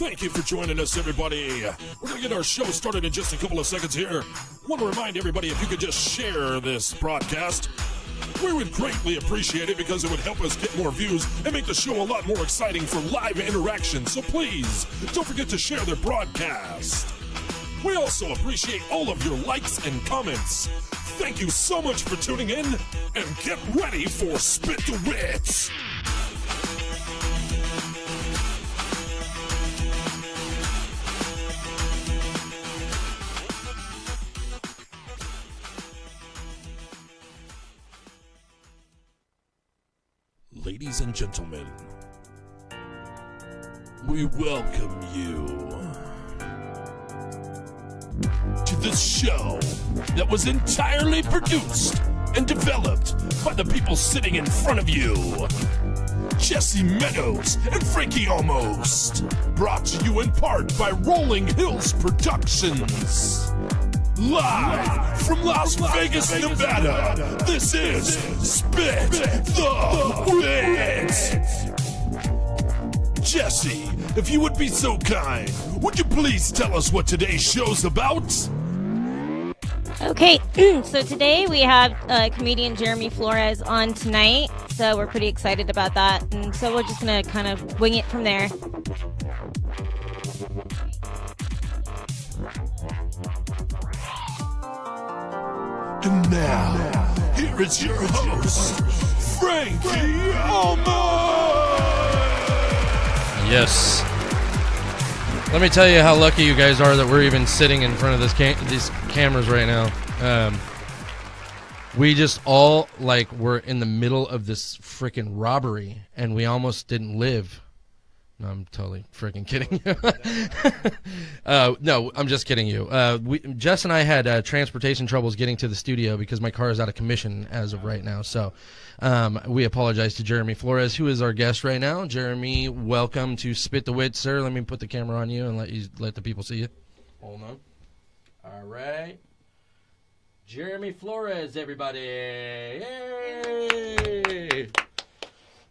Thank you for joining us, everybody. We're going to get our show started in just a couple of seconds here. Want to remind everybody, if you could just share this broadcast, we would greatly appreciate it because it would help us get more views and make the show a lot more exciting for live interaction. So please, don't forget to share the broadcast. We also appreciate all of your likes and comments. Thank you so much for tuning in, and get ready for Spit The Wit. Ladies and gentlemen, we welcome you to this show that was entirely produced and developed by the people sitting in front of you. Jessy Meadows and Frankie Almost. Brought to you in part by Rolling Hills Productions. Live from Las Vegas, Nevada, this is Spit The Wit. Jessy, if you would be so kind, would you please tell us what today's show's about? Okay, so today we have comedian Jeremy Flores on tonight, so we're pretty excited about that, and so we're just going to kind of wing it from there. And now, here is your host, Frankie Almost. Yes. Let me tell you how lucky you guys are that we're even sitting in front of these cameras right now. We just all, were in the middle of this freaking robbery, and we almost didn't live. No, I'm totally freaking kidding you. No, I'm just kidding you. Jess and I had transportation troubles getting to the studio because my car is out of commission as of right now. So we apologize to Jeremy Flores, who is our guest right now. Jeremy, welcome to Spit The Wit, sir. Let me put the camera on you and let the people see you. Hold on. All right. Jeremy Flores, everybody. Yay!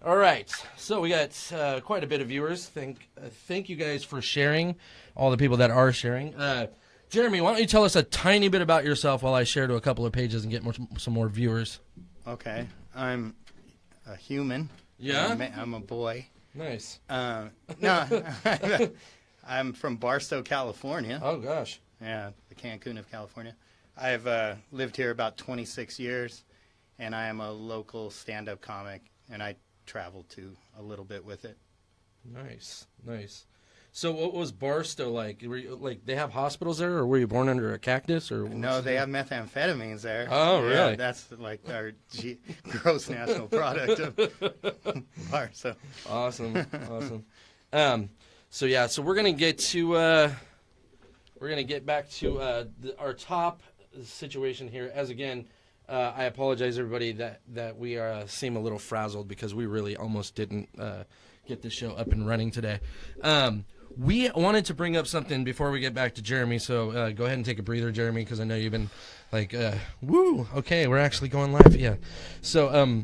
All right, so we got quite a bit of viewers. Thank you guys for sharing, all the people that are sharing. Jeremy, why don't you tell us a tiny bit about yourself while I share to a couple of pages and get some more viewers. Okay, I'm a human. Yeah? I'm a boy. Nice. No, I'm from Barstow, California. Oh, gosh. Yeah, the Cancun of California. I've lived here about 26 years, and I am a local stand-up comic, and I travel to a little bit with it. Nice. So what was Barstow like? Were you, they have hospitals there, or were you born under a cactus? Or no, they have methamphetamines there. Oh, really? Yeah, that's our gross national product of Barstow. Awesome. So we're gonna get to back to our top situation here. As again, I apologize, everybody, that we seem a little frazzled because we really almost didn't get the show up and running today. We wanted to bring up something before we get back to Jeremy, so go ahead and take a breather, Jeremy, because I know you've been woo, okay, we're actually going live, yeah. So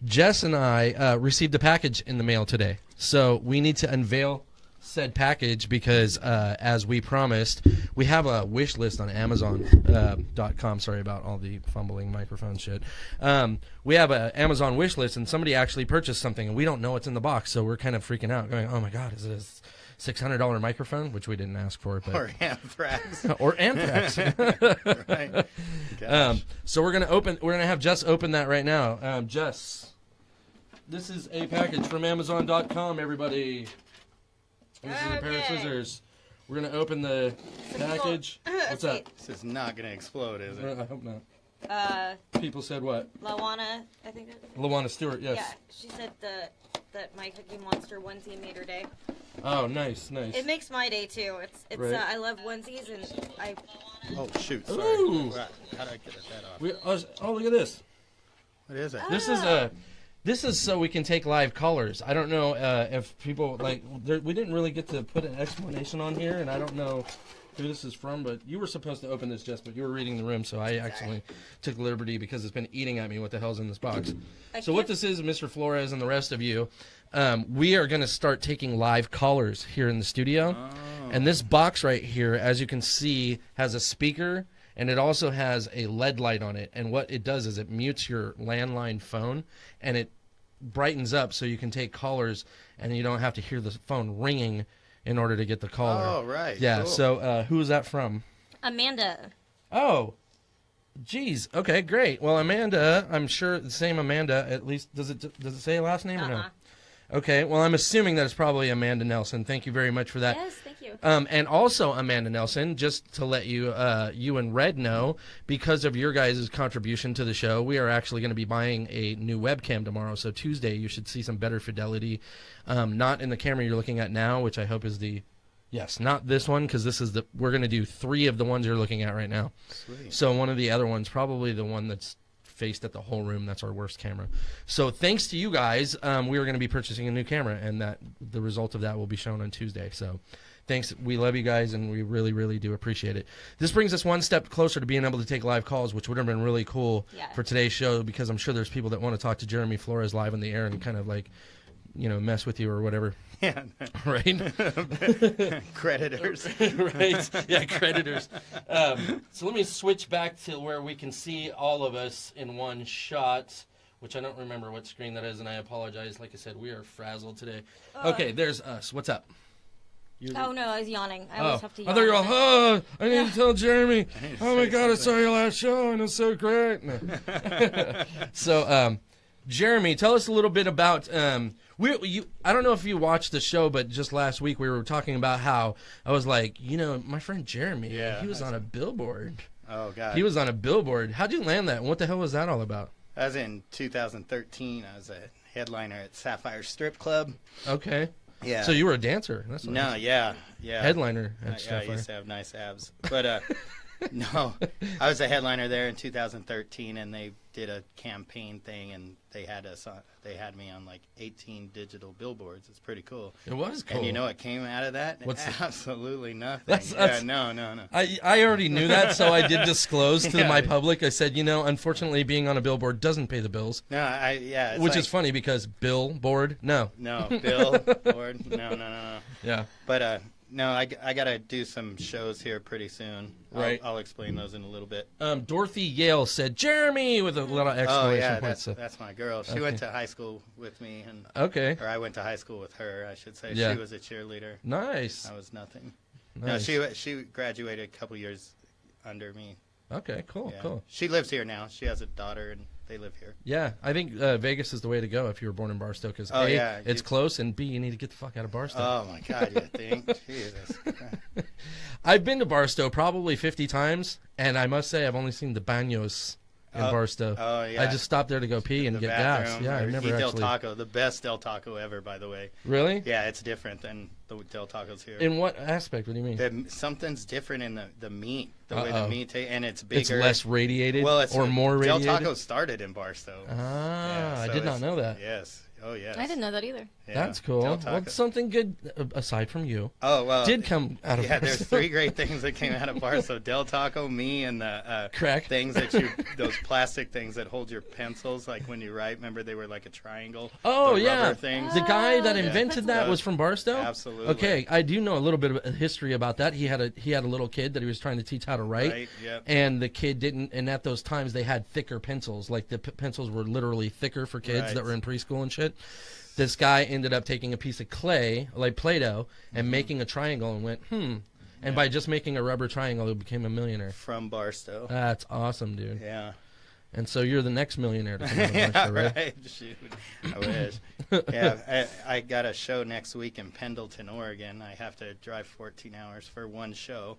Jess and I received a package in the mail today, so we need to unveil said package because as we promised, we have a wish list on Amazon.com. Sorry about all the fumbling microphone shit. We have an Amazon wish list, and somebody actually purchased something, and we don't know what's in the box, so we're kind of freaking out, going, oh my god, is it a $600 microphone? Which we didn't ask for. But or anthrax. Or anthrax. Right. So we're gonna have Jess open that right now. Jess, this is a package from Amazon.com, everybody. This is a pair of scissors. We're going to open the package. What's that? This is not going to explode, is it? I hope not. People said what? Lawana, I think. Lawana Stewart, yes. Yeah, she said that my Cookie Monster onesie made her day. Oh, nice. It makes my day too. It's right. I love onesies, and I. Oh shoot! Sorry. Ooh. How did I get that off? Oh, look at this. What is it? This is so we can take live callers. I don't know if people we didn't really get to put an explanation on here, and I don't know who this is from, but you were supposed to open this, Jess, but you were reading the room, so I actually took liberty because it's been eating at me what the hell's in this box. So what this is, Mr. Flores and the rest of you, we are going to start taking live callers here in the studio. Oh. And this box right here, as you can see, has a speaker, and it also has a LED light on it. And what it does is it mutes your landline phone, and it brightens up so you can take callers, and you don't have to hear the phone ringing in order to get the caller. Oh, right. Yeah, cool. so who is that from? Amanda. Oh, geez. Okay, great. Well, Amanda, I'm sure the same Amanda, at least, does it say a last name or no? Okay, well, I'm assuming that it's probably Amanda Nelson. Thank you very much for that. Yes, thank you. And also, Amanda Nelson, just to let you you and Red know, because of your guys' contribution to the show, we are actually going to be buying a new webcam tomorrow. So Tuesday, you should see some better fidelity. Not in the camera you're looking at now, which I hope is the... Yes, not this one, because this is the... We're going to do 3 of the ones you're looking at right now. Sweet. So one of the other ones, probably the one that's faced at the whole room. That's our worst camera. So thanks to you guys, we are going to be purchasing a new camera, and that the result of that will be shown on Tuesday. So thanks. We love you guys, and we really, really do appreciate it. This brings us one step closer to being able to take live calls, which would have been really cool for today's show, because I'm sure there's people that want to talk to Jeremy Flores live in the air and kind of like, you know, mess with you or whatever. Yeah. Right? Creditors. Right. Yeah, creditors. So let me switch back to where we can see all of us in one shot, which I don't remember what screen that is, and I apologize. Like I said, we are frazzled today. Okay, there's us. What's up? Oh, no, I was yawning. I always have to yawn. I thought you were all, I need to tell Jeremy. Oh, my God, I saw your last show, and it's so great. No. So, Jeremy, tell us a little bit about... I don't know if you watched the show, but just last week we were talking about how I was like, you know, my friend Jeremy, he was on a billboard. Oh, God. He was on a billboard. How'd you land that? And what the hell was that all about? That was in 2013. I was a headliner at Sapphire Strip Club. Okay. Yeah. So you were a dancer? That's what yeah. Headliner at Yeah, I Sapphire. used to have nice abs. But, no, I was a headliner there in 2013, and they did a campaign thing, and they had me on like 18 digital billboards. It's pretty cool. It was cool. And you know what came out of that? Absolutely nothing. That's, no. I already knew that, so I did disclose to my public. I said, you know, unfortunately, being on a billboard doesn't pay the bills. No, which is funny because billboard, no. No, billboard, no. Yeah. But no, I got to do some shows here pretty soon. Right. I'll explain those in a little bit. Dorothy Yale said, Jeremy, with a little exclamation point. That's my girl. She went to high school with me. Or I went to high school with her, I should say. Yeah. She was a cheerleader. Nice. I was nothing. Nice. No, she graduated a couple years under me. Okay, cool. She lives here now. She has a daughter, and they live here. Yeah, I think Vegas is the way to go if you were born in Barstow, because it's close, and B, you need to get the fuck out of Barstow. Oh, my God, you think? Jesus. I've been to Barstow probably 50 times, and I must say I've only seen the baños in Barstow. Oh, yeah. I just stopped there to go pee and get gas. Yeah, I never Del actually... Taco, the best Del Taco ever, by the way. Really? Yeah, it's different than the Del Tacos here. In what aspect? What do you mean? Something's different in the meat, the way the meat tastes, and it's bigger. It's less radiated or more Del radiated? Del Taco started in Barstow. I did not know that. Yes. Oh, yes. I didn't know that either. Yeah. That's cool. Well, something good, aside from you, did come out of Barstow. There's 3 great things that came out of Barstow. Del Taco, me, and the crack things that those plastic things that hold your pencils, like when you write. Remember, they were like a triangle. Oh, the yeah. rubber things. The guy that invented that was from Barstow? Absolutely. Okay, I do know a little bit of history about that. He had a little kid that he was trying to teach how to write. Right, yep. And the kid didn't, and at those times they had thicker pencils. Like the pencils were literally thicker for kids that were in preschool and shit. This guy ended up taking a piece of clay, like Play-Doh, and making a triangle and went, And by just making a rubber triangle, he became a millionaire. From Barstow. That's awesome, dude. Yeah. And so you're the next millionaire to come out of Barstow, right? Right. Shoot. I wish. Yeah, I got a show next week in Pendleton, Oregon. I have to drive 14 hours for one show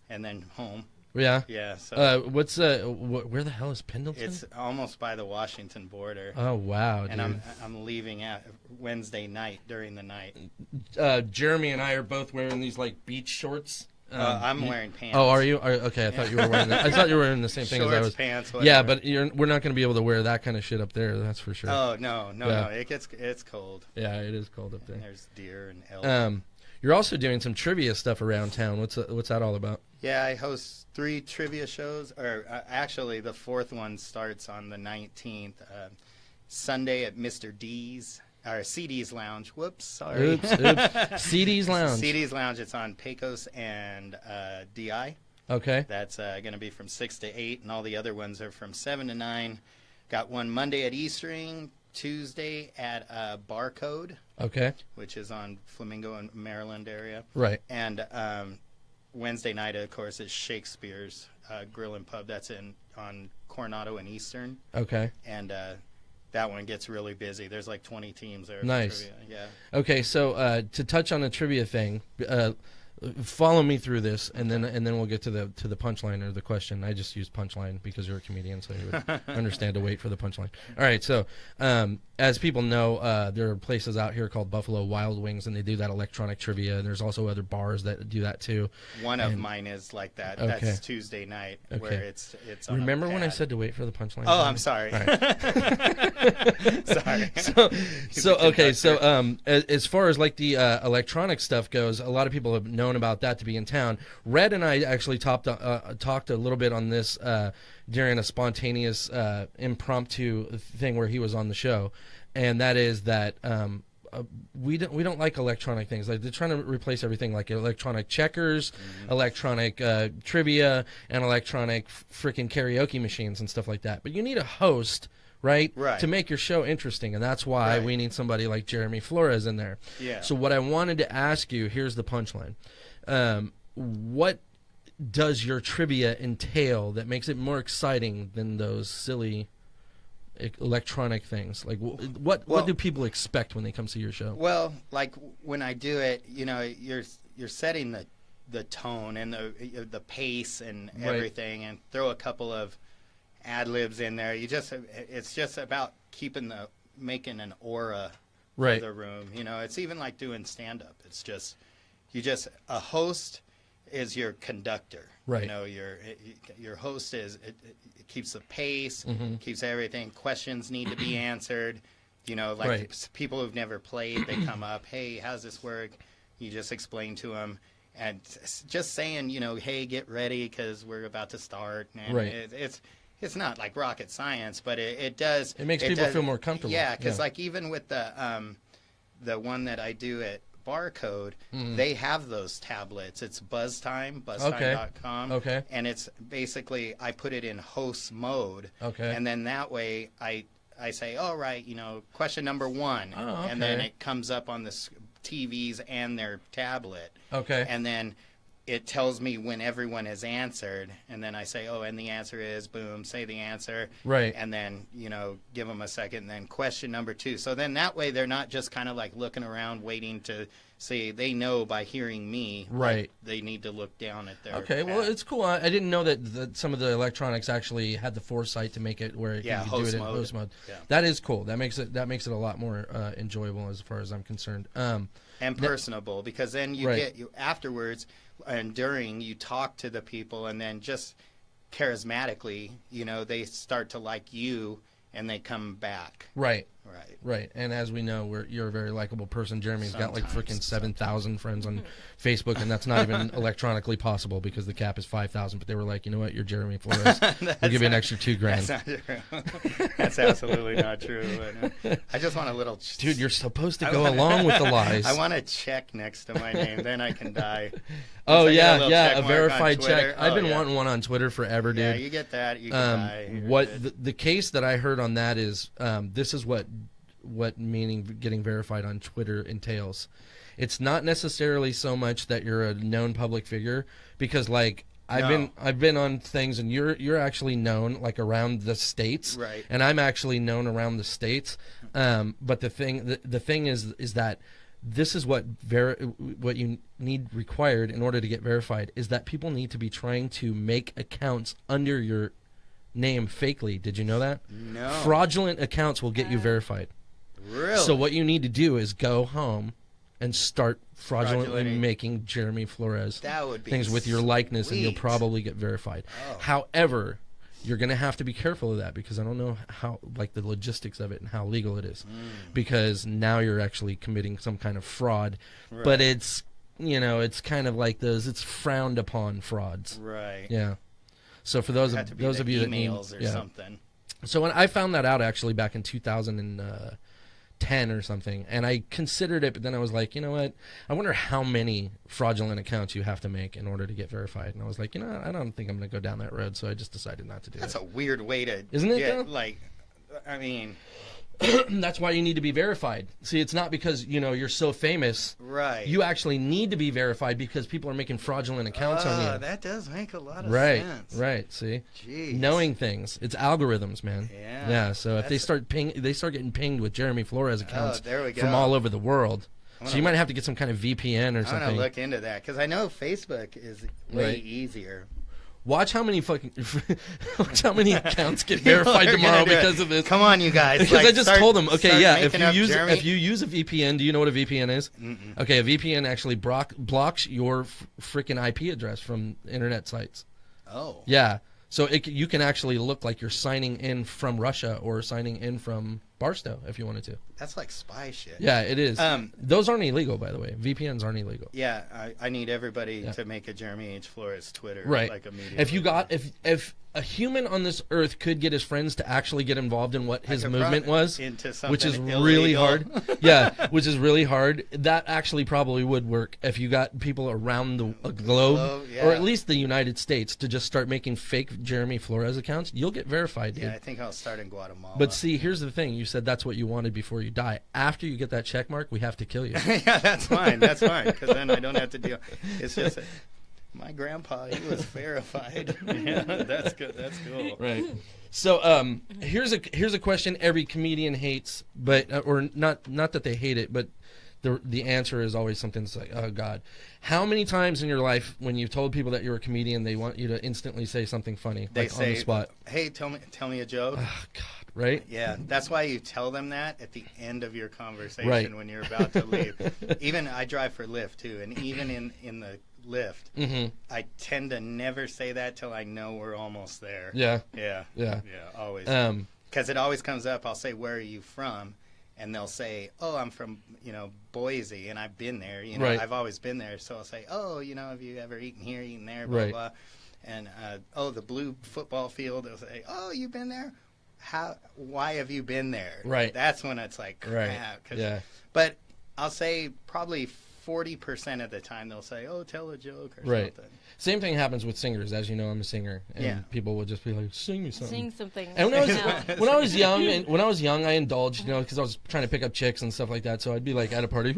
and then home. Yeah. Yeah. So where the hell is Pendleton? It's almost by the Washington border. Oh wow, dude. And I'm leaving at Wednesday night during the night. Jeremy and I are both wearing these like beach shorts. I'm wearing pants. Oh, are you? Okay, I thought you were wearing that. I thought you were wearing the same thing Shorts, as I was. Pants, whatever. Yeah, but we're not going to be able to wear that kind of shit up there. That's for sure. Oh no. It's cold. Yeah, it is cold up there. And there's deer and elk. You're also doing some trivia stuff around town. What's that all about? Yeah, I host 3 trivia shows, or actually the 4th one starts on the 19th, Sunday at Mr. D's, or CD's Lounge. Whoops, sorry. Oops. CD's Lounge. CD's Lounge, it's on Pecos and DI. Okay. That's going to be from 6 to 8, and all the other ones are from 7 to 9. Got one Monday at Eastring, Tuesday at Barcode. Okay. Which is on Flamingo and Maryland area. Right. And Wednesday night, of course, is Shakespeare's Grill and Pub. That's on Coronado and Eastern. Okay. And that one gets really busy. There's like 20 teams there. Nice. For trivia. Yeah. Okay, so to touch on the trivia thing, follow me through this, and then we'll get to the punchline or the question. I just used punchline because you're a comedian, so you would understand to wait for the punchline. All right, so as people know, there are places out here called Buffalo Wild Wings, and they do that electronic trivia, and there's also other bars that do that too. One of mine is like that. Okay. That's Tuesday night, where it's on Remember a when I pad. said to wait for the punchline? Oh, I'm sorry. All right. Sorry. So as far as like the electronic stuff goes, a lot of people have known about that to be in town. Red and I actually talked a little bit on this during a spontaneous impromptu thing where he was on the show, and that is that we don't like electronic things. Like they're trying to replace everything, like electronic checkers, electronic trivia, and electronic freaking karaoke machines and stuff like that. But you need a host. Right? To make your show interesting, and that's why we need somebody like Jeremy Flores in there. Yeah. So what I wanted to ask you, here's the punchline. What does your trivia entail that makes it more exciting than those silly electronic things? Like, what do people expect when they come see your show? Well, like when I do it, you're setting the tone and the pace and everything, and throw a couple of ad-libs in there. It's just about making an aura for the room. It's even like doing stand-up. It's just a host is your conductor. Right. Your host it keeps the pace, keeps everything. Questions need to be answered. People who've never played, they come up, hey, how's this work? You just explain to them. And just saying, hey, get ready because we're about to start. And it's not like rocket science, but it does. It makes people feel more comfortable. Yeah, because like even with the one that I do at Barcode, they have those tablets. It's buzztime.com. Okay. And it's basically I put it in host mode. Okay. And then that way I say, all right, question number 1. Oh, okay. And then it comes up on the TVs and their tablet. Okay. And then it tells me when everyone has answered, and then I say, oh, and the answer is, boom, say the answer. Right. And then, give them a second, and then question number 2. So then that way they're not just kind of like looking around waiting to see. They know by hearing me. Right. They need to look down at their pad. Well, it's cool. I didn't know that some of the electronics actually had the foresight to make it where you could do it in host mode. Yeah. That is cool. That makes it a lot more enjoyable as far as I'm concerned. And personable, because then you get afterwards and during you talk to the people, and then just charismatically, they start to like you and they come back. Right. And as we know, you're a very likable person. Jeremy's got like freaking 7,000 friends on Facebook, and that's not even electronically possible because the cap is 5,000. But they were like, you know what, you're Jeremy Flores. We'll give you an extra $2,000. That's not true. That's absolutely not true. But, I just want a little. Dude, you're supposed to go along with the lies. I want a check next to my name, then I can die. Oh yeah, a verified check. I've been wanting one on Twitter forever, dude. Yeah, you get that. You can die. What the case that I heard on that is, this is what meaning getting verified on Twitter entails. It's not necessarily so much that you're a known public figure, because like I've been on things and you're actually known like around the states, right? And I'm actually known around the states. But the thing is that this is what you need required in order to get verified is that people need to be trying to make accounts under your name fakely. Did you know that? No. Fraudulent accounts will get you verified. Really? So what you need to do is go home and start fraudulently making Jeremy Flores things with your likeness, and you'll probably get verified. Oh. However, you're going to have to be careful of that, because I don't know how, like, the logistics of it and how legal it is, because now you're actually committing some kind of fraud. Right. But it's it's kind of like it's frowned upon frauds. Right. Yeah. So for those of you that need emails or something. So when I found that out actually back in 2010 or something, and I considered it, but then I was like, you know what? I wonder how many fraudulent accounts you have to make in order to get verified. And I was like, I don't think I'm going to go down that road. So I just decided not to do That's it. a weird way to, isn't it? get, I mean. That's why you need to be verified. See, it's not because you're so famous. Right. You actually need to be verified because people are making fraudulent accounts on you. That does make a lot of sense. Right. See, Jeez. Knowing things, it's algorithms, man. Yeah. Yeah. So if they start getting pinged with Jeremy Flores accounts there we go. from all over the world, so you might have to get some kind of VPN or something. I'm gonna look into that because I know Facebook is way easier. Watch how many accounts get verified tomorrow because of this. Come on, you guys! Because I just told them, okay, yeah, if you use a VPN, do you know what a VPN is? Mm-mm. Okay, a VPN actually blocks your freaking IP address from internet sites. Oh. Yeah. So you can actually look like you're signing in from Russia or signing in from Barstow if you wanted to. That's like spy shit. Yeah, it is. Those aren't illegal, by the way. VPNs aren't illegal. Yeah, I need everybody to make a Jeremy H Flores Twitter. Right. Like immediately. If a human on this earth could get his friends to actually get involved in what his movement was, which is really hard. Yeah, which is really hard. That actually probably would work if you got people around the globe, or at least the United States, to just start making fake Jeremy Flores accounts. You'll get verified, dude. Yeah, I think I'll start in Guatemala. But see, here's the thing. You said that's what you wanted before you die. After you get that check mark, we have to kill you. Yeah, that's fine. That's fine, because then I don't have to deal. It's just my grandpa, he was verified. Yeah, that's good. That's cool. Right. So here's a question every comedian hates, but or not that they hate it, but the answer is always something that's like, oh God. How many times in your life when you've told people that you're a comedian, they want you to instantly say something funny, they like say, on the spot? Hey, tell me a joke. Oh God. Right? Yeah, that's why you tell them that at the end of your conversation when you're about to leave. Even I drive for Lyft too, and even in the Lyft, I tend to never say that till I know we're almost there. Yeah. Yeah. Yeah. Yeah. Always. Because it always comes up. I'll say, "Where are you from?" And they'll say, "Oh, I'm from Boise," and I've been there. I've always been there. So I'll say, "Oh, have you ever eaten here, eaten there?" Blah blah. And the blue football field. They'll say, "Oh, you've been there." Why have you been there? Right. That's when it's like crap. Right. Yeah. But I'll say probably 40% of the time they'll say, "Oh, tell a joke" or something. Same thing happens with singers. As you know, I'm a singer, and people will just be like, "Sing me something." Sing something. And when I was young, I indulged, because I was trying to pick up chicks and stuff like that. So I'd be like at a party,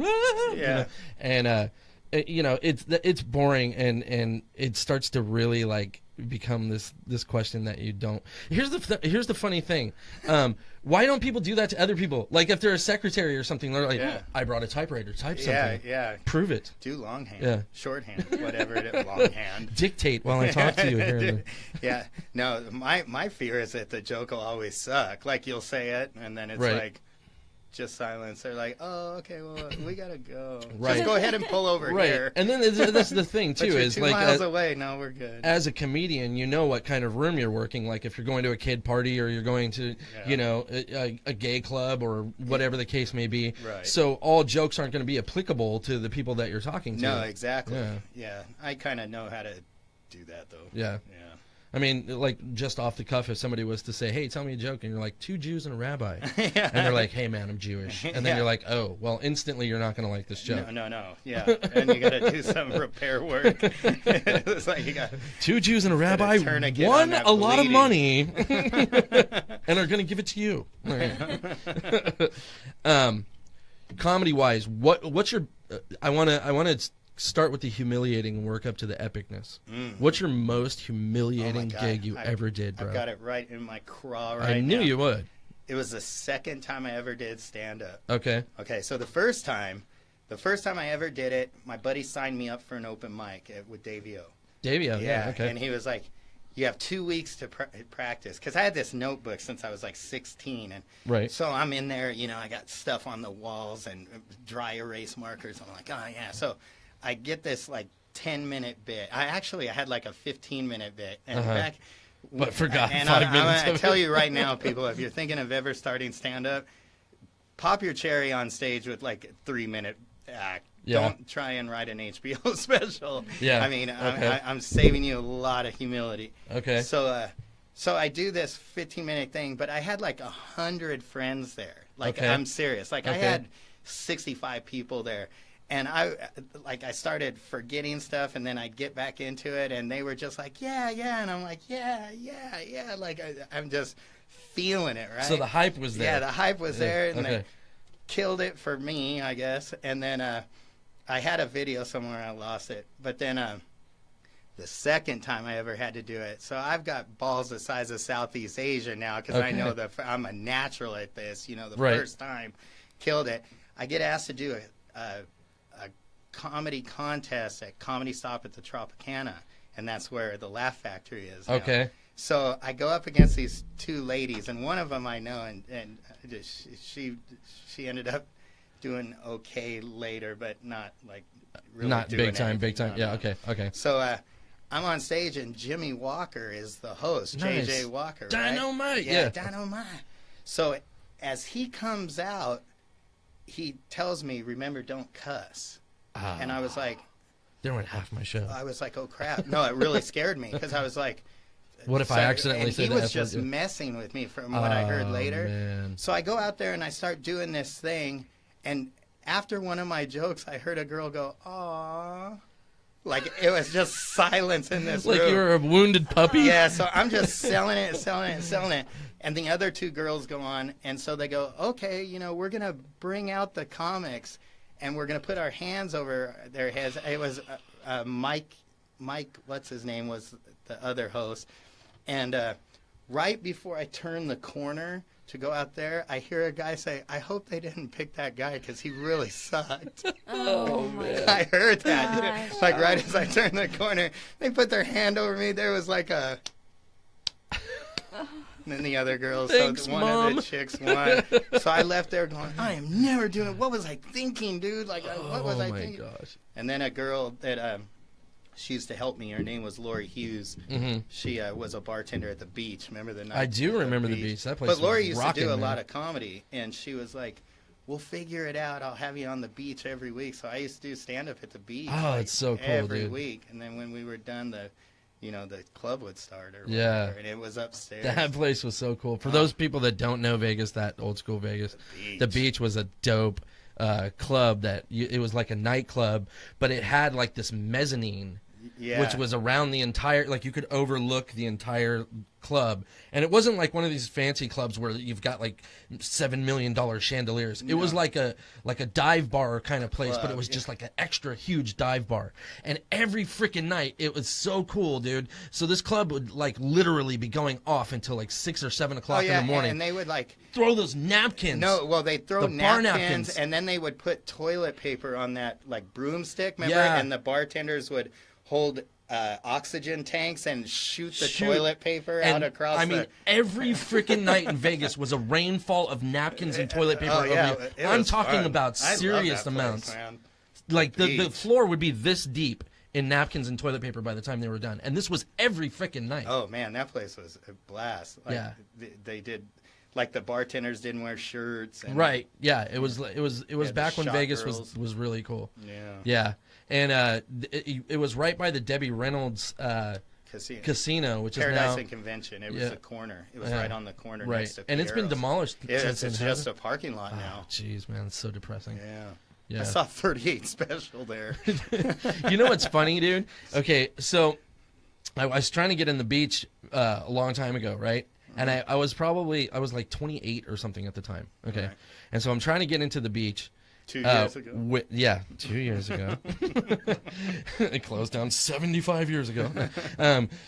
it's boring, and it starts to really like become this question that you don't. Here's the funny thing. Why don't people do that to other people? Like if they're a secretary or something, they're like, I brought a typewriter, type something. Yeah. Prove it. Do longhand. Yeah. Shorthand. Whatever it is. Longhand. Dictate while I talk to you here. Yeah. No, my fear is that the joke will always suck. Like you'll say it and then it's like just silence. They're like, "Oh, okay, well, we gotta go. Just go ahead and pull over here." And then that's the thing too, but is 2 like miles away. No, we're good. As a comedian, you know what kind of room you're working. Like if you're going to a kid party or you're going to, a gay club or whatever the case may be. Right. So all jokes aren't going to be applicable to the people that you're talking to. No, exactly. Yeah. I kind of know how to do that though. Yeah. I mean, like, just off the cuff, if somebody was to say, "Hey, tell me a joke," and you're like, 2 Jews and a rabbi. And they're like, "Hey, man, I'm Jewish." And then you're like, "Oh, well, instantly you're not going to like this joke." No. Yeah. And you got to do some repair work. It's like you got 2 Jews and a rabbi won a lot of money and are going to give it to you. Comedy-wise, what's your... I want to start with the humiliating and work up to the epicness. What's your most humiliating gig you ever did, bro? I've got it right in my craw right now. I knew you would. It was the second time I ever did stand-up. Okay, so the first time I ever did it, my buddy signed me up for an open mic with Davey-O. Davey-O, yeah, okay. And he was like, "You have 2 weeks to practice." Because I had this notebook since I was like 16. And so I'm in there, I got stuff on the walls and dry erase markers. I'm like, oh, yeah. So I get this like 10-minute bit. I had like a 15-minute bit. And but forgot 5 minutes. I tell you right now, people, if you're thinking of ever starting stand-up, pop your cherry on stage with like a 3-minute Don't try and write an HBO special. Yeah. I mean, Okay. I'm saving you a lot of humility. Okay. So I do this 15-minute thing, but I had like 100 friends there. Like, Okay. I'm serious. Like, I Okay. had 65 people there. And I started forgetting stuff, and then I'd get back into it, and they were just like, yeah. And I'm like, yeah. Like, I'm just feeling it, right? So the hype was there. Yeah, the hype was there, and Okay. they killed it for me, I guess. And then I had a video somewhere, I lost it. But then the second time I ever had to do it, so I've got balls the size of Southeast Asia now, because I know that I'm a natural at this. You know, the first time, killed it. I get asked to do a comedy contest at Comedy Stop at the Tropicana, and that's where the Laugh Factory is now. Okay. So I go up against these two ladies, and one of them I know, and she ended up doing okay later, but not like really Not doing big time. anything. Yeah. No. Okay. So I'm on stage, and Jimmy Walker is the host. Nice. JJ Walker. Dynamite. Right? Yeah. Dynamite. So as he comes out, he tells me, "Remember, don't cuss." And I was like, there went half my show. oh crap. No, it really scared me, because I was like, What if I accidentally and said he the was F just word? messing with me from what I heard later. Man. So I go out there and I start doing this thing, and after one of my jokes, I heard a girl go, "Aww." Like, it was just silence in this Like room. you were a wounded puppy? Yeah, so I'm just selling it. And the other two girls go on, and so they go, "Okay, we're going to bring out the comics, and we're going to put our hands over their heads." It was Mike, what's his name, was the other host. And right before I turn the corner to go out there, I hear a guy say, "I hope they didn't pick that guy, because he really sucked." Oh, man. I heard that. Gosh. Like, right as I turned the corner, they put their hand over me. There was like a... And then the other girls, Thanks, so one Mom. of the chicks won. So I left there going, I am never doing it. What was I thinking, dude? Like, what was I thinking? Oh, my gosh. And then a girl that she used to help me, her name was Lori Hughes. Mm-hmm. She was a bartender at the beach. Remember the night? I do remember the beach. That place But Lori was used rocking, to do a man. lot of comedy, and she was like, "We'll figure it out. I'll have you on the beach every week." So I used to do stand-up at the beach. Oh, it's so cool, every dude. week. And then when we were done, the club would start, or Yeah. whatever, and it was upstairs. That place was so cool. For those people that don't know Vegas, that old school Vegas, the beach was a dope club. It was like a nightclub, but it had like this mezzanine, which was around the entire, like you could overlook the entire club. And it wasn't like one of these fancy clubs where you've got like $7 million chandeliers. It was like a dive bar kind of place, but it was just like an extra huge dive bar. And every freaking night, it was so cool, dude. So this club would like literally be going off until like 6 or 7 o'clock in the morning. And they would like throw those napkins. No, well, they'd throw The bar napkins, napkins. and then they would put toilet paper on that like broomstick, remember? Yeah. And the bartenders would hold oxygen tanks and shoot the toilet paper out across I mean, every freaking night in Vegas was a rainfall of napkins and toilet paper. Oh, yeah, over you. it I'm was talking fun. about I love serious that place, amounts. man. Like the Beach. floor would be this deep in napkins and toilet paper by the time they were done, and this was every freaking night. Oh man, that place was a blast. Like, Yeah. they did. Like the bartenders didn't wear shirts. And, Right? Yeah, it was the back when shot Vegas girls. was really cool. Yeah. Yeah, and it was right by the Debbie Reynolds casino, which Paradise is now and Convention. It was Yeah. the corner. It was Yeah. right on the corner right, next to and it's been Piero's. demolished It's since. just a parking lot now. Oh, jeez, man, it's so depressing. Yeah. Yeah. I saw 38 Special there. You know what's funny, dude? Okay, so I was trying to get in the beach a long time ago, right? And I was like 28 or something at the time. Okay, Right. and so I'm trying to get into the beach. 2 years ago. 2 years ago. It closed down 75 years ago.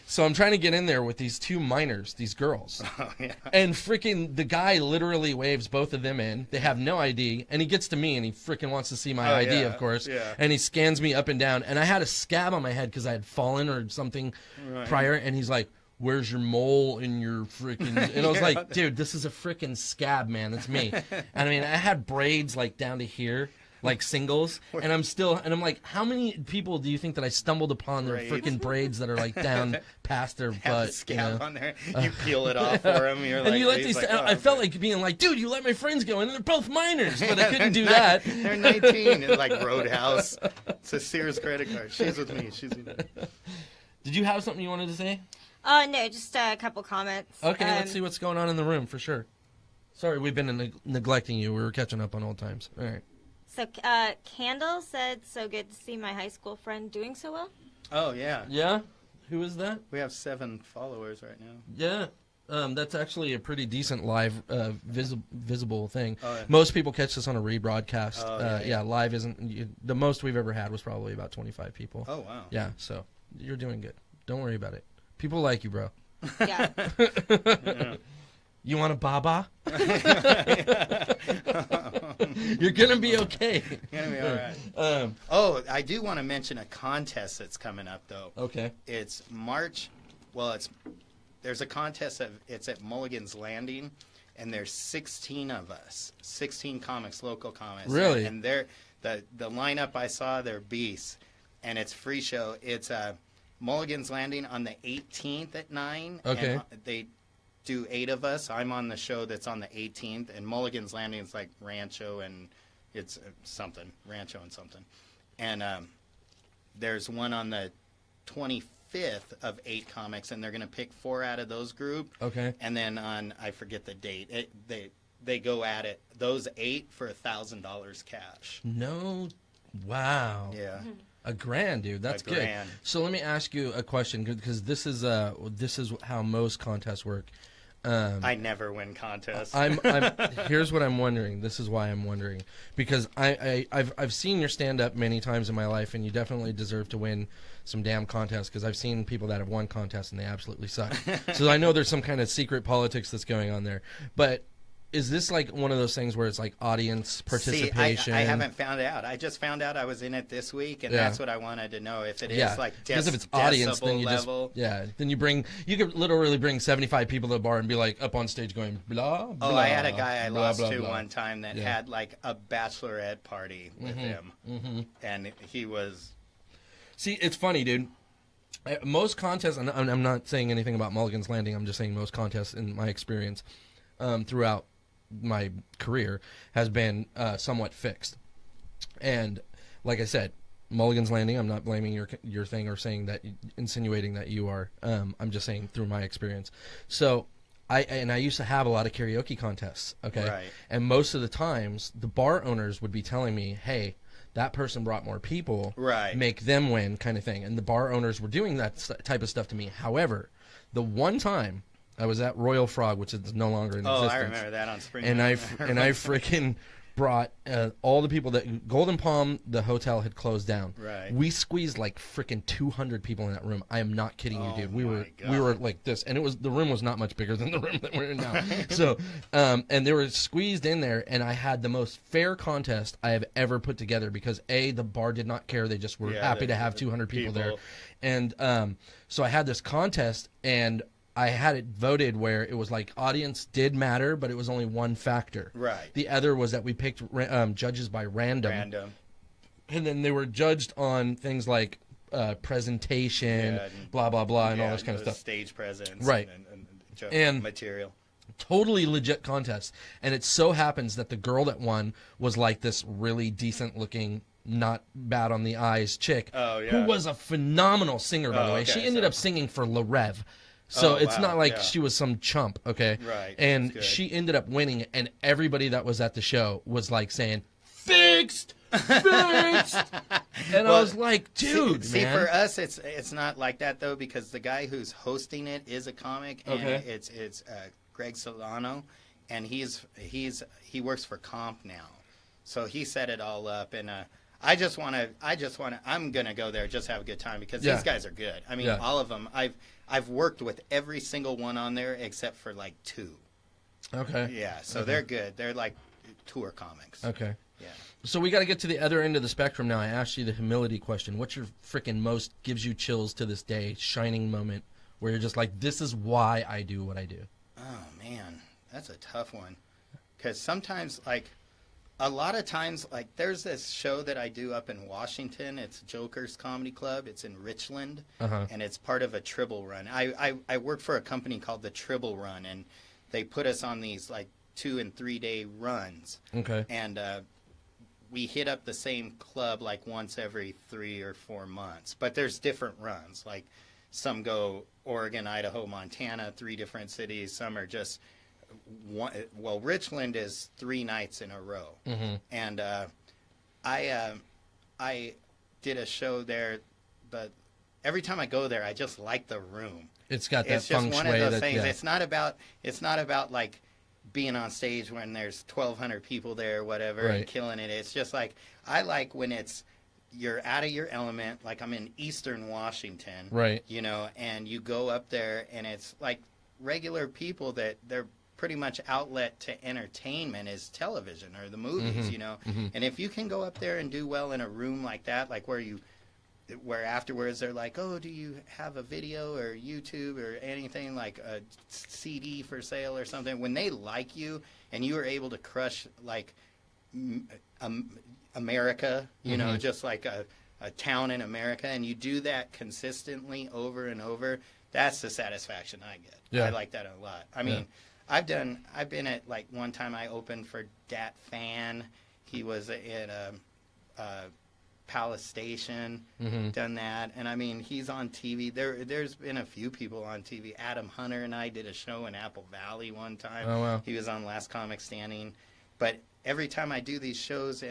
So I'm trying to get in there with these two minors, these girls. Oh, yeah. And freaking the guy literally waves both of them in. They have no ID. And he gets to me and he freaking wants to see my Oh, ID, yeah, of course. yeah. And he scans me up and down. And I had a scab on my head because I had fallen or something Right. prior. And he's like, "Where's your mole in your freaking..." And I was like, dude, this is a freaking scab, man. That's me. And I mean, I had braids like down to here. like singles, and I'm like, how many people do you think that I stumbled upon their freaking braids that are like down past their butt? Scab on there. You peel it off for them. You're like, and you let these. I felt like being like, dude, you let my friends go, and they're both minors, but I couldn't do that. They're 19. It's like Roadhouse. It's a Sears credit card. She's with me. She's with me. Did you have something you wanted to say? No, just a couple comments. Okay, let's see what's going on in the room for sure. Sorry, we've been neglecting you. We were catching up on old times. All right. So, Candle said, so good to see my high school friend doing so well. Oh, yeah. Yeah? Who is that? We have 7 followers right now. Yeah. That's actually a pretty decent live visible thing. Oh, yeah. Most people catch this on a rebroadcast. Oh, yeah. Live isn't... the most we've ever had was probably about 25 people. Oh, wow. Yeah, so you're doing good. Don't worry about it. People like you, bro. Yeah. Yeah. You want a baba? You're going to be okay. You're going to be all right. I do want to mention a contest that's coming up, though. Okay. It's March. Well, there's a contest. It's at Mulligan's Landing, and there's 16 of us. 16 comics, local comics. Really? And they're, the lineup I saw, they're beasts. And it's free show. It's Mulligan's Landing on the 18th at 9. Okay. And they do 8 of us. I'm on the show that's on the 18th, and Mulligan's Landing is like Rancho, and it's Rancho and something. And there's one on the 25th of 8 comics, and they're going to pick 4 out of those group. Okay. And then on, I forget the date, they go at it, those 8 for $1,000 cash. No. Wow. Yeah. $1,000, dude. That's good. $1,000. So let me ask you a question, because this is how most contests work. I never win contests. Here's what I'm wondering. This is why I'm wondering, because I've seen your stand up many times in my life, and you definitely deserve to win some damn contests, because I've seen people that have won contests and they absolutely suck. So I know there's some kind of secret politics that's going on there, but. Is this like one of those things where it's like audience participation? See, I haven't found out. I just found out I was in it this week, and that's what I wanted to know. If it is like because if it's audience, then you level. then you could literally bring 75 people to the bar and be like up on stage going blah blah. Oh, I had a guy I blah, lost blah, to blah. one time that had like a bachelorette party with him, and he was. See, it's funny, dude. Most contests, and I'm not saying anything about Mulligan's Landing. I'm just saying most contests in my experience throughout my career has been somewhat fixed. And like I said, Mulligan's Landing, I'm not blaming your thing or saying that, insinuating that you are. I'm just saying through my experience. So I used to have a lot of karaoke contests, okay? Right. And most of the times the bar owners would be telling me, hey, that person brought more people, right? Make them win, kind of thing. And the bar owners were doing that type of stuff to me. However, the one time I was at Royal Frog, which is no longer in existence. Oh, I remember that on Spring. And I freaking brought all the people that Golden Palm, the hotel had closed down. Right. We squeezed like freaking 200 people in that room. I am not kidding you, dude. We were like this, and the room was not much bigger than the room that we're in now. So, and they were squeezed in there, and I had the most fair contest I have ever put together because the bar did not care. They just were happy to have 200 people there, and so I had this contest and. I had it voted where it was like audience did matter, but it was only one factor. Right. The other was that we picked judges by random. And then they were judged on things like presentation, blah, blah, blah, and all this kind of stuff. Stage presence. Right. And material. Totally legit contest. And it so happens that the girl that won was like this really decent looking, not bad on the eyes chick. Oh, yeah. Who was a phenomenal singer, by the way. She ended up singing for La Rev. So it's not like she was some chump, okay? Right. And she ended up winning, and everybody that was at the show was like saying, fixed! Fixed! And I was like, dude, see, for us, it's not like that, though, because the guy who's hosting it is a comic, and it's Greg Solano, and he works for Comp now. So he set it all up, and I'm going to go there, just have a good time, because these guys are good. I mean, all of them, I've worked with every single one on there except for like 2. Okay. Yeah, so they're good. They're like tour comics. Okay. Yeah. So we got to get to the other end of the spectrum now. I asked you the humility question. What's your freaking most gives you chills to this day, shining moment where you're just like, this is why I do what I do? Oh, man. That's a tough one. Because sometimes, like, a lot of times, like, there's this show that I do up in Washington. It's Joker's Comedy Club. It's in Richland, and it's part of a Tribble Run. I work for a company called the Tribble Run, and they put us on these, like, 2 and 3 day runs. Okay. And we hit up the same club, like, once every 3 or 4 months. But there's different runs. Like, some go Oregon, Idaho, Montana, 3 different cities. Some are just... Well, Richland is 3 nights in a row, and I did a show there, but every time I go there, I just like the room. It's got that it's just feng one shui of those that, things. yeah. It's not about like being on stage when there's 1,200 people there, or whatever, Right. and killing it. It's just like I like when you're out of your element. Like I'm in Eastern Washington, Right. You know, and you go up there, and it's like regular people that they're pretty much outlet to entertainment is television or the movies, you know. And if you can go up there and do well in a room like that, like where afterwards they're like, oh, do you have a video or YouTube or anything, like a CD for sale or something? When they like you and you are able to crush like America, you know, just like a town in America, and you do that consistently over and over, that's the satisfaction I get. Yeah. I like that a lot. I mean, I've been at, like, one time I opened for Dat Fan. He was at Palace Station, done that. And, I mean, he's on TV. There's been a few people on TV. Adam Hunter and I did a show in Apple Valley one time. Oh, wow. He was on Last Comic Standing. But every time I do these shows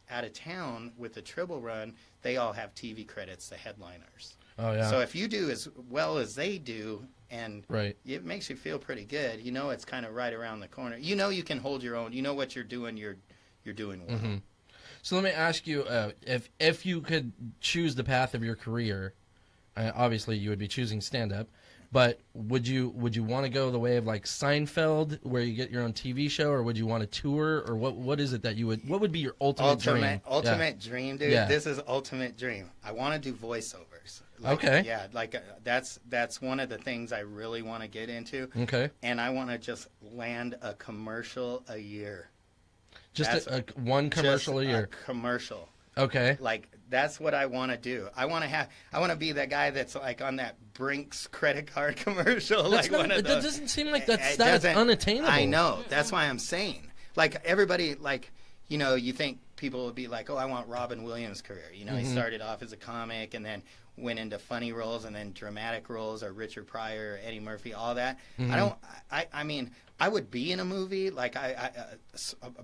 out of town with the Tribble Run, they all have TV credits, the headliners. Oh, yeah. So if you do as well as they do, and Right. it makes you feel pretty good. You know, it's kind of right around the corner. You know, you can hold your own. You know what you're doing. You're doing well. So let me ask you, if you could choose the path of your career, obviously you would be choosing stand-up, but would you want to go the way of like Seinfeld, where you get your own TV show, or would you want to tour, or what is it that you would? What would be your ultimate dream? Ultimate dream, dude. Yeah. This is ultimate dream. I want to do voiceovers. Like, Okay. Yeah, like that's one of the things I really want to get into. Okay. And I want to just land a commercial a year. Just one commercial Just a year. Commercial. Okay. Like that's what I want to do. I want to be that guy that's like on that Brinks credit card commercial. That's like not, one of that those. doesn't seem like that's doesn't- unattainable. I know. That's why I'm saying. Like everybody, like, you know, you think people would be like, oh, I want Robin Williams' career. You know, he started off as a comic and then went into funny roles and then dramatic roles, or Richard Pryor, or Eddie Murphy, all that. I mean, I would be in a movie, like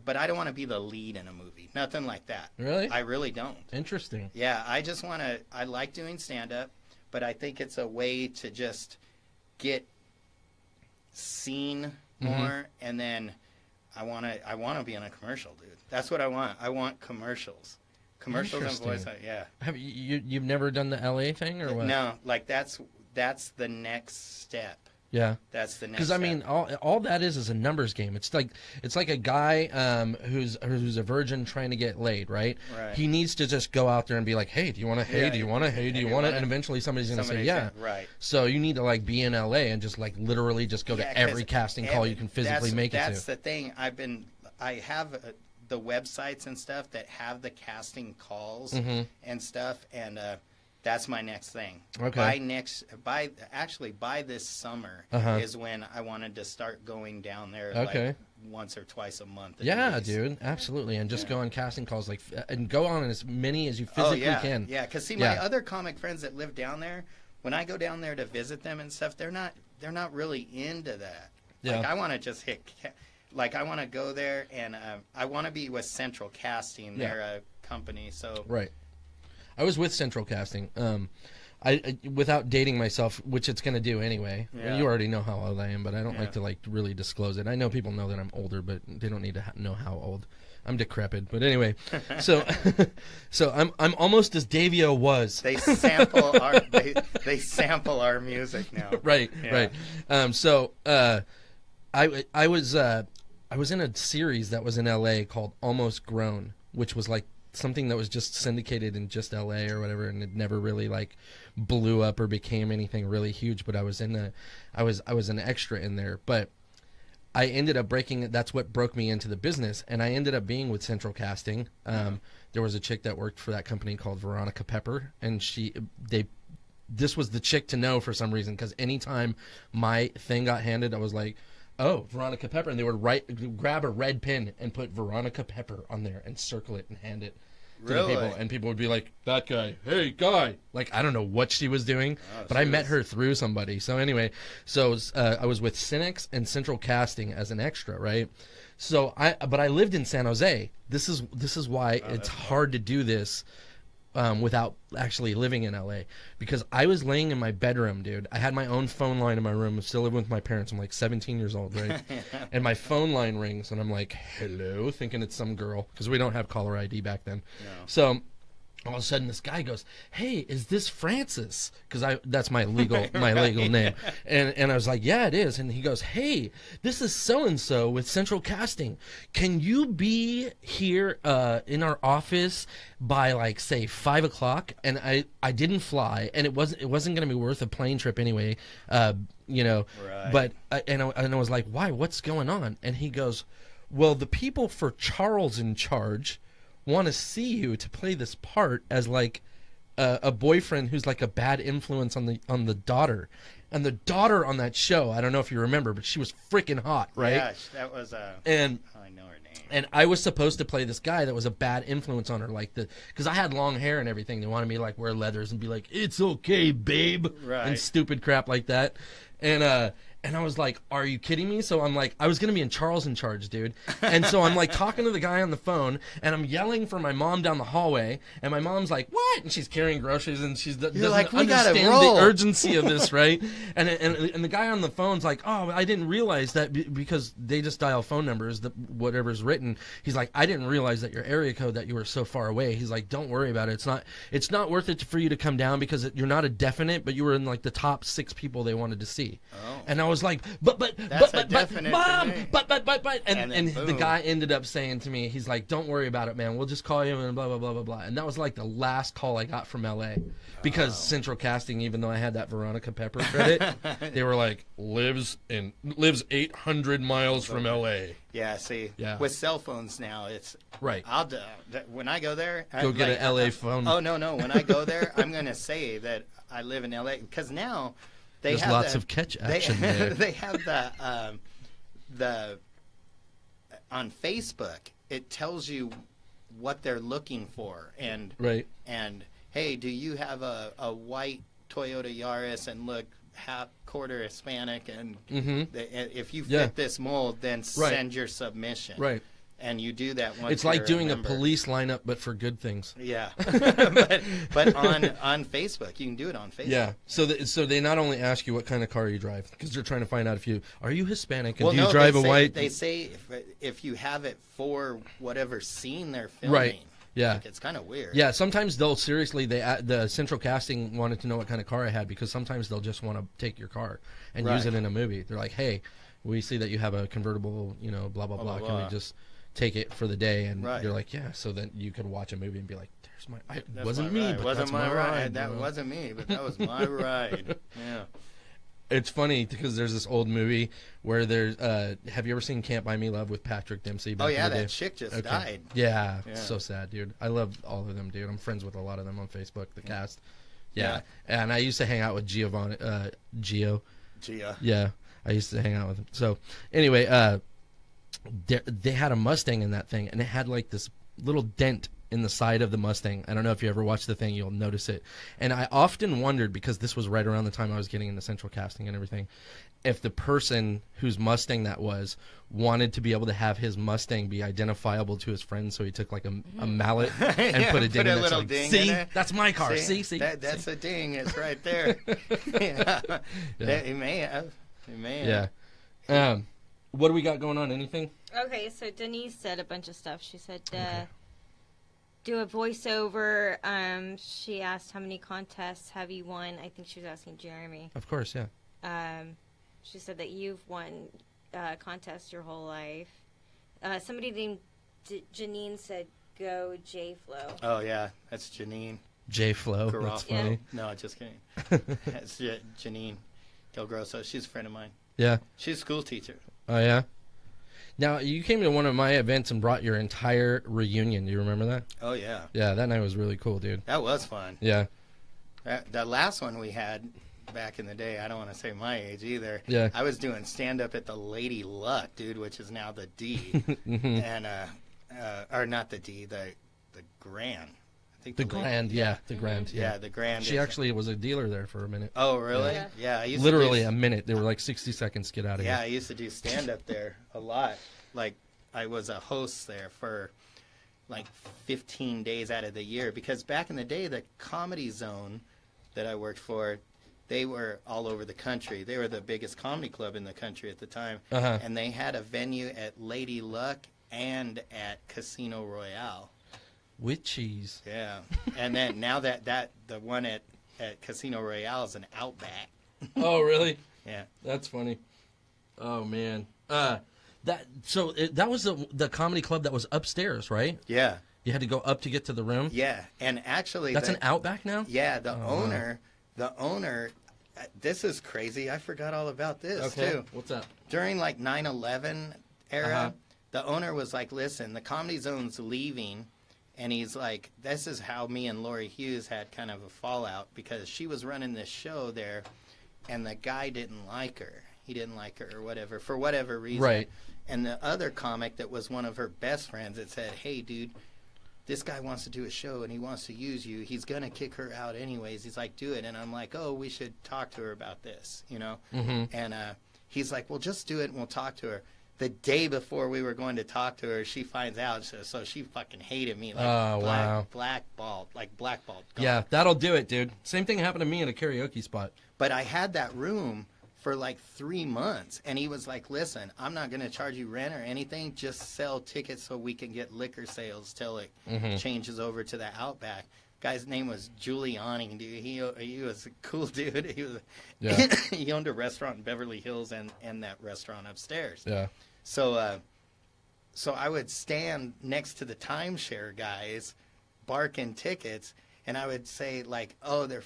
but I don't want to be the lead in a movie. Nothing like that. Really? I really don't. Interesting. Yeah, I just want to, I like doing stand-up, but I think it's a way to just get seen more, and then I want to be in a commercial, dude. That's what I want. I want commercials. Commercials and voice, yeah. Have you've never done the LA thing or what? No, like that's the next step. Yeah. That's the next. Because I mean, all that is a numbers game. It's like a guy who's a virgin trying to get laid, right? Right. He needs to just go out there and be like, hey, do you want to? Hey, Yeah, do you want to? Hey, do you want it? And eventually somebody's gonna say yeah. Right. So you need to like be in LA and just like literally just go to every casting call you can physically make it to. That's the thing. I have the websites and stuff that have the casting calls and stuff, and that's my next thing. Okay. By this summer is when I wanted to start going down there. Okay. Like once or twice a month. Yeah, dude, absolutely, and just go on casting calls, like, and go on as many as you physically can. Yeah, because see, my other comic friends that live down there, when I go down there to visit them and stuff, they're not really into that. Yeah. Like I want to just hit. Like, I want to go there, and I want to be with Central Casting. They're a company, so... Right. I was with Central Casting. I without dating myself, which it's going to do anyway. Yeah. You already know how old I am, but I don't like to, like, really disclose it. I know people know that I'm older, but they don't need to know how old. I'm decrepit. But anyway, so I'm almost as Davio was. They sample they sample our music now. Right, right. I was in a series that was in LA called Almost Grown, which was like something that was just syndicated in just LA or whatever, and it never really like blew up or became anything really huge. But I was an extra in there. But I ended up breaking it. That's what broke me into the business, and I ended up being with Central Casting. There was a chick that worked for that company called Veronica Pepper, and this was the chick to know for some reason, because anytime my thing got handed, I was like, oh, Veronica Pepper, and they would grab a red pen and put Veronica Pepper on there and circle it and hand it to the people, and people would be like, that guy, hey, guy. Like, I don't know what she was doing, but I met her through somebody. So anyway, I was with Cinex and Central Casting as an extra, right? But I lived in San Jose. This is why it's hard to do this without actually living in LA, because I was laying in my bedroom, dude. I had my own phone line in my room. I'm still living with my parents. I'm like 17 years old, right? And my phone line rings, and I'm like, hello, thinking it's some girl, because we don't have caller ID back then. No. So all of a sudden, this guy goes, hey, is this Francis? Because that's my legal name. And I was like, yeah, it is. And he goes, hey, this is so-and-so with Central Casting. Can you be here in our office by, like, say, 5 o'clock? And I didn't fly, and it wasn't going to be worth a plane trip anyway, you know. Right. But I was like, why? What's going on? And he goes, well, the people for Charles in Charge want to see you to play this part as like a boyfriend who's like a bad influence on the daughter. And the daughter on that show, I don't know if you remember, but she was freaking hot, right? Yeah, that was and I know her name. And I was supposed to play this guy that was a bad influence on her, like because I had long hair and everything. They wanted me to like wear leathers and be like, "It's okay, babe," right, and stupid crap like that. And I was like, are you kidding me? So I'm like, I was going to be in Charles in Charge, dude. And so I'm like talking to the guy on the phone, and I'm yelling for my mom down the hallway. And my mom's like, what? And she's carrying groceries, and she doesn't understand the urgency of this, right? And the guy on the phone's like, oh, I didn't realize that because they just dial phone numbers, whatever's written. He's like, I didn't realize that your area code, that you were so far away. He's like, don't worry about it. It's not worth it for you to come down because you're not a definite, but you were in like the top 6 people they wanted to see. Oh. And I was like, but, Mom, and the guy ended up saying to me, he's like, don't worry about it, man. We'll just call you and blah, blah, blah, blah, blah. And that was like the last call I got from LA because Central Casting, even though I had that Veronica Pepper credit, they were like, lives 800 miles from LA. Yeah, see, with cell phones now, it's right. When I go there, go get an LA phone. Oh, no. When I go there, I'm going to say that I live in LA because now there's lots of catch action there. They have the on Facebook. It tells you what they're looking for, and hey, do you have a white Toyota Yaris and look quarter Hispanic, and if you fit this mold, then send your submission. Right. And you do that once. It's like doing a police lineup, but for good things. Yeah, but on Facebook, you can do it on Facebook. Yeah. So they not only ask you what kind of car you drive, because they're trying to find out if are you Hispanic and do you drive a white. They say if you have it for whatever scene they're filming. Right. Yeah. Like, it's kind of weird. Yeah. Sometimes they'll seriously the Central Casting wanted to know what kind of car I had because sometimes they'll just want to take your car and use it in a movie. They're like, hey, we see that you have a convertible, blah blah blah. Can we just take it for the day? And you're like, yeah. So then you could watch a movie and be like, there's my wasn't me, but that's my ride. That wasn't me, but that was my ride. Yeah. It's funny because there's this old movie where there's have you ever seen Can't Buy Me Love with Patrick Dempsey back in the day? That chick just died. Yeah, so sad, dude. I love all of them, dude. I'm friends with a lot of them on Facebook, the cast. Yeah. And I used to hang out with Gio. Yeah, I used to hang out with him. So anyway, they had a Mustang in that thing, and it had like this little dent in the side of the Mustang. I don't know if you ever watched the thing, you'll notice it. And I often wondered, because this was right around the time I was getting into Central Casting and everything, if the person whose Mustang that was wanted to be able to have his Mustang be identifiable to his friends, so he took like a mallet and put a ding in it. Like, ding see, in that's my car. See? That's a ding. It's right there. He may have. Yeah. What do we got going on? Anything? Okay, so Denise said a bunch of stuff. She said, do a voiceover. She asked how many contests have you won. I think she was asking Jeremy. Of course, yeah. She said that you've won contests your whole life. Somebody named Janine said, go J-Flo. Oh, yeah, that's Janine. J-Flo, that's funny. Yeah. No, just kidding. That's Janine Del Grosso. She's a friend of mine. Yeah. She's a school teacher. Oh, yeah? Now, you came to one of my events and brought your entire reunion. Do you remember that? Oh, yeah. Yeah, that night was really cool, dude. That was fun. Yeah. The last one we had back in the day, I don't want to say my age either. Yeah. I was doing stand-up at the Lady Luck, dude, which is now the D. And, or not the D, the Grand. I think The Grand, yeah. The Grand, yeah. Yeah, the Grand. She actually was a dealer there for a minute. Oh, really? Yeah. I used Literally to do, a minute. They were like 60 seconds, get out of yeah, here. I used to do stand-up there a lot. Like, I was a host there for like 15 days out of the year. Because back in the day, the Comedy Zone that I worked for, they were all over the country. They were the biggest comedy club in the country at the time. And they had a venue at Lady Luck and at Casino Royale. With cheese. Yeah. And then now that the one at Casino Royale is an Outback. Oh, really? Yeah. That's funny. Oh, man. That was the comedy club that was upstairs, right? Yeah. You had to go up to get to the room? Yeah. And actually... That's an Outback now? Yeah. The owner... This is crazy. I forgot all about this, too. What's up? During, like, 9/11 era, the owner was like, listen, the Comedy Zone's leaving... And he's like, this is how me and Lori Hughes had kind of a fallout because she was running this show there and the guy didn't like her. He didn't like her or whatever, for whatever reason. Right. And the other comic that was one of her best friends that said, hey, dude, this guy wants to do a show and he wants to use you. He's going to kick her out anyways. He's like, do it. And I'm like, oh, we should talk to her about this, you know? And he's like, well, just do it and we'll talk to her. The day before we were going to talk to her, she finds out, so she fucking hated me. Like, blackballed. Yeah, that'll do it, dude. Same thing happened to me in a karaoke spot. But I had that room for like 3 months, and he was like, listen, I'm not going to charge you rent or anything. Just sell tickets so we can get liquor sales till it changes over to the Outback. Guy's name was Giuliani, dude. He was a cool dude. He was he owned a restaurant in Beverly Hills and that restaurant upstairs. Yeah. So I would stand next to the timeshare guys, barking tickets, and I would say like, "Oh, they're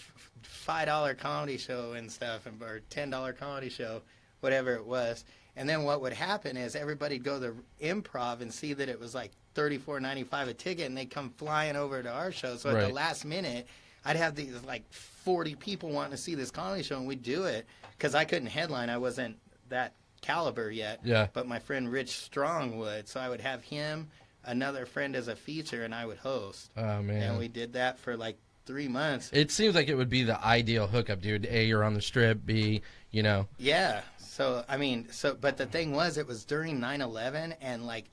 $5 comedy show and stuff, or $10 comedy show, whatever it was." And then what would happen is everybody'd go to Improv and see that it was like $34.95 a ticket, and they'd come flying over to our show. So at the last minute, I'd have these like 40 people wanting to see this comedy show, and we'd do it because I couldn't headline. I wasn't that caliber yet. Yeah. But my friend Rich Strong would. So I would have him, another friend as a feature, and I would host. Oh, man. And we did that for like 3 months. It seems like it would be the ideal hookup, dude. A, you're on the strip. B, you know. Yeah. So, I mean, but the thing was, it was during 9/11, and like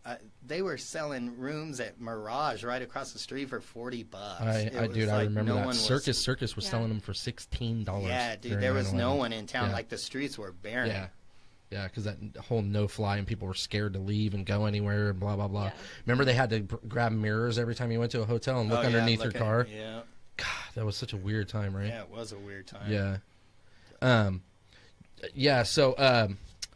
they were selling rooms at Mirage right across the street for $40. Dude, I remember that. Circus was selling them for $16. Yeah, dude, there was no one in town. Like the streets were barren. Yeah. Yeah, because that whole no-fly and people were scared to leave and go anywhere and blah, blah, blah. Yeah. Remember they had to grab mirrors every time you went to a hotel and look underneath your car? Yeah. God, that was such a weird time, right? Yeah, it was a weird time. Yeah. So,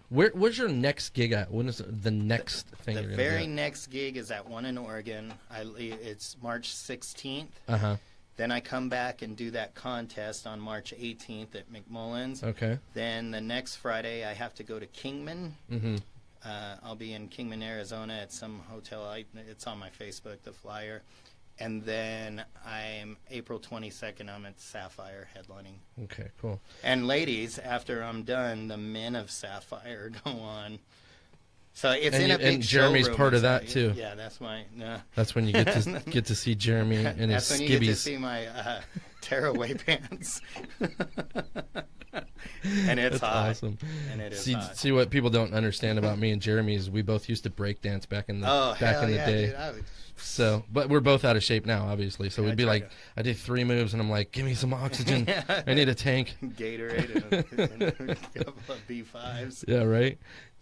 where's your next gig at? When is the next thing you're going to do? The very next gig is at one in Oregon. It's March 16th. Then I come back and do that contest on March 18th at McMullen's. Okay. Then the next Friday I have to go to Kingman. I'll be in Kingman, Arizona at some hotel. It's on my Facebook, the flyer. And then I'm April 22nd, I'm at Sapphire headlining. Okay, cool. And ladies, after I'm done, the Men of Sapphire go on. So it's in a big and Jeremy's showroom part of that inside. too. Yeah, that's my. That's when you get to see Jeremy and his that's when skibbies. you get to see my tearaway pants. And it's That's hot. awesome. And it is see, hot. See what people don't understand about me and Jeremy is we both used to break dance back in the day. Dude, so, but we're both out of shape now, obviously. So we'd be like, I did 3 moves, and I'm like, give me some oxygen. I need a tank. Gatorade and a couple of B5s. Yeah, right.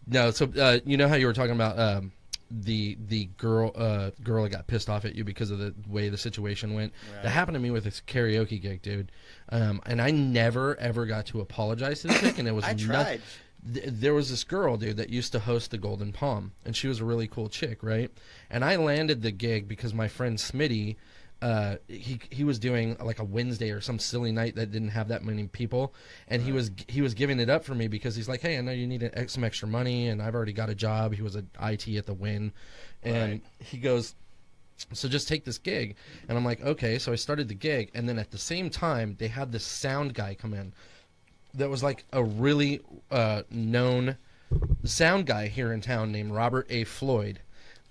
No, so you know how you were talking about the girl that got pissed off at you because of the way the situation went. Right. That happened to me with this karaoke gig, dude. And I never ever got to apologize to the chick, and it was I tried. There was this girl, dude, that used to host the Golden Palm, and she was a really cool chick, right? And I landed the gig because my friend Smitty he was doing like a Wednesday or some silly night that didn't have that many people, and he was giving it up for me because he's like, hey, I know you need some extra money, and I've already got a job. He was an IT at the Win, and he goes, so just take this gig. And I'm like, okay. So I started the gig, and then at the same time they had this sound guy come in that was like a really known sound guy here in town named Robert A. Floyd.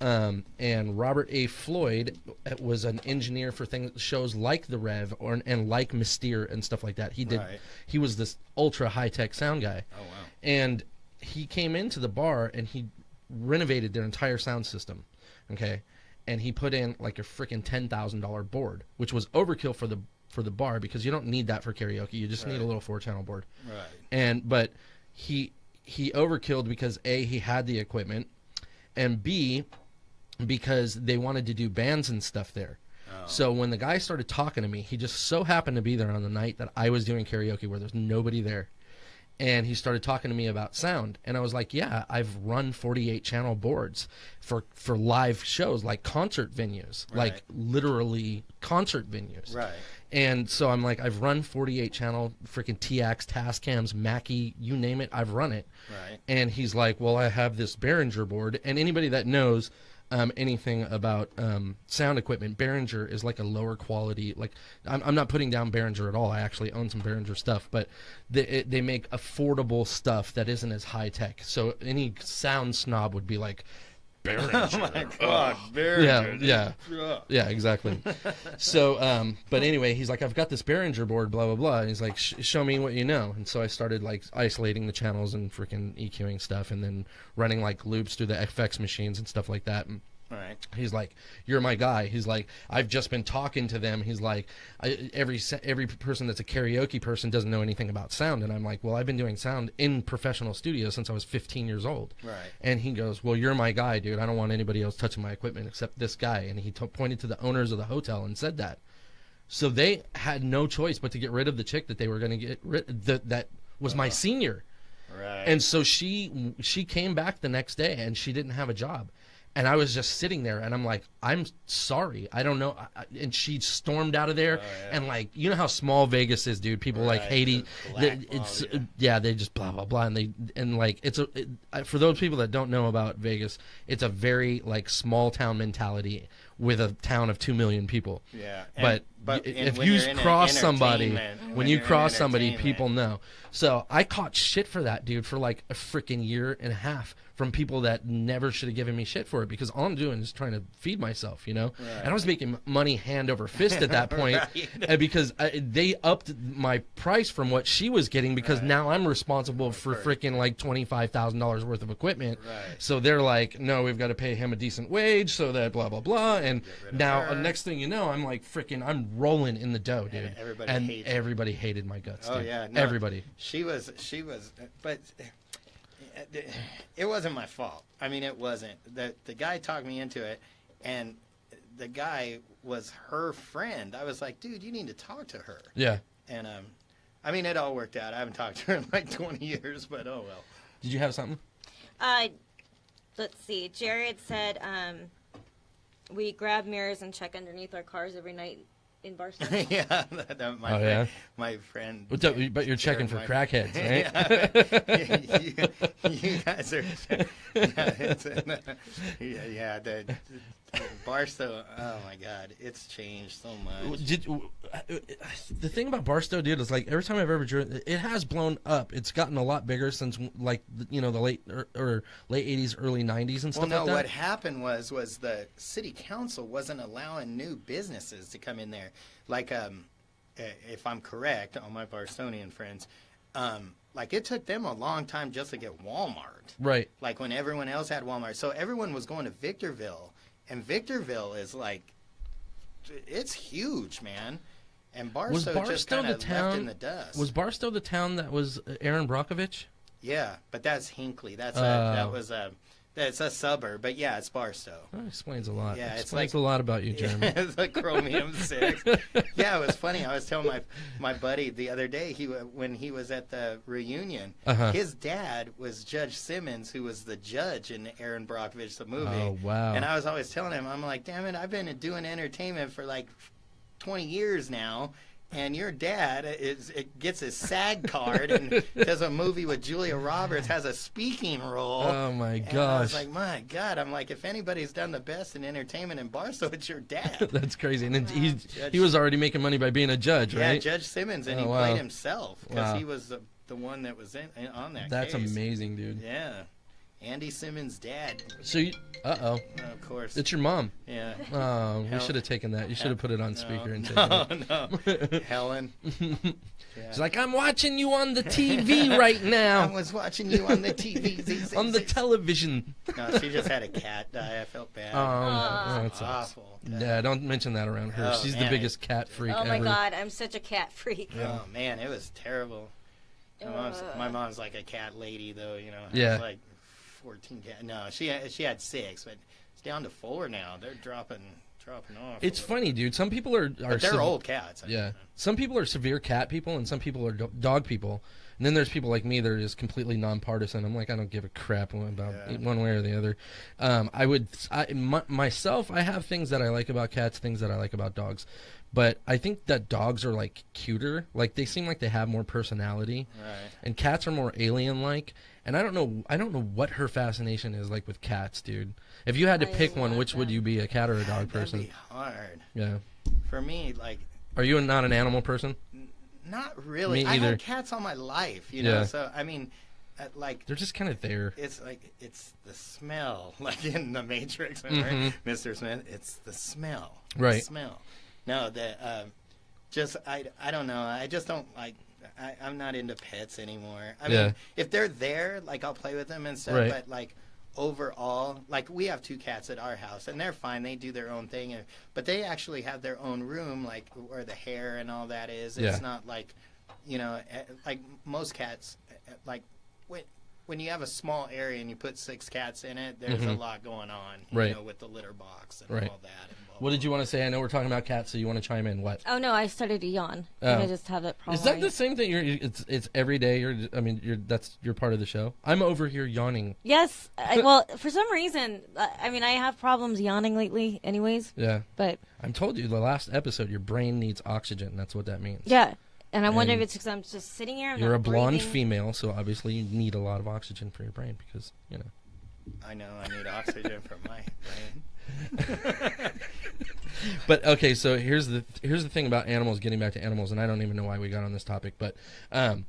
And Robert A. Floyd was an engineer for shows like The Rev and like Mystere and stuff like that. He was this ultra high-tech sound guy. Oh, wow. And he came into the bar and he renovated their entire sound system. Okay. And he put in like a freaking $10,000 board, which was overkill for the bar because you don't need that for karaoke. You just need a little 4-channel board. Right. But he overkilled because A, he had the equipment, and B, because they wanted to do bands and stuff there. Oh. So when the guy started talking to me, he just so happened to be there on the night that I was doing karaoke where there's nobody there. And he started talking to me about sound. And I was like, yeah, I've run 48-channel boards for live shows, like concert venues, like literally concert venues. Right. And so I'm like, I've run 48-channel freaking TX, Tascams, Mackie, you name it, I've run it. Right. And he's like, well, I have this Behringer board. And anybody that knows anything about sound equipment, Behringer is like a lower quality. Like I'm not putting down Behringer at all. I actually own some Behringer stuff, but they make affordable stuff that isn't as high tech. So any sound snob would be like, Behringer. Oh my God, Behringer. Yeah, exactly. So, but anyway, he's like, I've got this Behringer board, blah blah blah. And he's like, show me what you know. And so I started like isolating the channels and freaking EQing stuff, and then running like loops through the FX machines and stuff like that. And right. He's like, you're my guy. He's like, I've just been talking to them. He's like, every person that's a karaoke person doesn't know anything about sound. And I'm like, well, I've been doing sound in professional studios since I was 15 years old. Right. And he goes, well, you're my guy, dude. I don't want anybody else touching my equipment except this guy. And he pointed to the owners of the hotel and said that. So they had no choice but to get rid of the chick that they were going to get rid that was my senior. Right. And so she came back the next day and she didn't have a job. And I was just sitting there, and I'm like, I'm sorry, I don't know. And she stormed out of there, and like, you know how small Vegas is, dude. People like hate it. They just blah blah blah, and like for those people that don't know about Vegas, it's a very like small town mentality with a town of 2 million people. Yeah, but if you cross somebody, when you cross somebody, people know. So I caught shit for that, dude, for like a freaking year and a half from people that never should have given me shit for it, because all I'm doing is trying to feed myself, you know? Right. And I was making money hand over fist at that point because they upped my price from what she was getting, because now I'm responsible for freaking like $25,000 worth of equipment. Right. So they're like, no, we've got to pay him a decent wage so that blah, blah, blah. And now next thing you know, I'm like freaking, I'm rolling in the dough, dude. And everybody hated my guts, dude. Yeah, no, everybody. She was, but it wasn't my fault. I mean, it wasn't. The guy talked me into it, and the guy was her friend. I was like, dude, you need to talk to her. Yeah. And I mean, it all worked out. I haven't talked to her in like 20 years, but oh well. Did you have something? Let's see. Jared said we grab mirrors and check underneath our cars every night in Barstow. Yeah, my friend. But you're checking for crackheads, right? You guys are. The Barstow. Oh my God, it's changed so much. The thing about Barstow, dude, is like every time I've ever driven, it has blown up. It's gotten a lot bigger since like the late late 80s, early 90s and stuff like that. What happened was the city council wasn't allowing new businesses to come in there. Like, if I'm correct, all my Barstonian friends, like it took them a long time just to get Walmart. Right. Like when everyone else had Walmart. So everyone was going to Victorville. And Victorville is like, it's huge, man. And Barstow just kind of left in the dust. Was Barstow the town that was Aaron Brockovich? Yeah, but that's Hinckley. That's it's a suburb, but yeah, it's Barstow. That explains a lot. Yeah, it explains a lot about you, Jeremy. It's like Chromium 6. Yeah, it was funny. I was telling my buddy the other day, when he was at the reunion, his dad was Judge Simmons, who was the judge in Aaron Brockovich, the movie. Oh, wow. And I was always telling him, I'm like, damn it, I've been doing entertainment for like 20 years now. And your dad gets his SAG card and does a movie with Julia Roberts, has a speaking role. Oh, my And gosh. I was like, my God. I'm like, if anybody's done the best in entertainment in Barstow, it's your dad. That's crazy. And then he was already making money by being a judge, right? Yeah, Judge Simmons, and he played himself because he was the one that was on that That's case. amazing, dude. Yeah. Andy Simmons' dad. So you... Uh-oh. Of course. It's your mom. Yeah. Oh, we should have taken that. You should have put it on speaker and taken it. No. Helen. Yeah. She's like, I'm watching you on the TV right now. I was watching you on the TV. On the television. No, she just had a cat die. I felt bad. That's awful. Yeah, don't mention that around her. She's the biggest cat freak ever. Oh, my God. I'm such a cat freak. Yeah. Oh, man. It was terrible. My mom's like a cat lady, though, you know. Yeah. It's like 14 cats. No, she had 6, but it's down to 4 now. They're dropping off. It's funny, dude. Some people are but they're old cats. Some people are severe cat people, and some people are dog people. And then there's people like me that are just completely nonpartisan. I'm like, I don't give a crap about one way or the other. Myself, I have things that I like about cats, things that I like about dogs. But I think that dogs are like cuter. Like they seem like they have more personality. Right. And cats are more alien-like. And I don't know what her fascination is like with cats, dude. If you had to pick one, which would you be, a cat or a dog person? That'd be hard. Yeah. For me, like. Are you not an animal person? Not really. Me either. I had cats all my life, you know. So I mean, like they're just kind of there. It's like it's the smell, like in the Matrix, right? Mr. Smith. It's the smell. Right. The smell. No, just I don't know. I just don't like. I'm not into pets anymore. I mean, if they're there, like I'll play with them and stuff. Right. But like overall, like we have 2 cats at our house, and they're fine. They do their own thing, but they actually have their own room, like where the hair and all that is. It's not like, you know, like most cats, like when you have a small area and you put 6 cats in it, there's a lot going on, you know, with the litter box and all that. And what did you want to say? I know we're talking about cats, so you want to chime in. What? Oh, no, I started to yawn. I just have that problem. Is that the same thing? It's every day. You're part of the show. I'm over here yawning. Yes. Well, for some reason, I mean, I have problems yawning lately anyways. Yeah. But I told you the last episode, your brain needs oxygen. That's what that means. Yeah. And I wonder if it's because I'm just sitting here. You're a blonde breathing. female, so obviously you need a lot of oxygen for your brain because, you know. I know I need oxygen for my brain. But okay, so here's the thing about animals. Getting back to animals, and I don't even know why we got on this topic, but I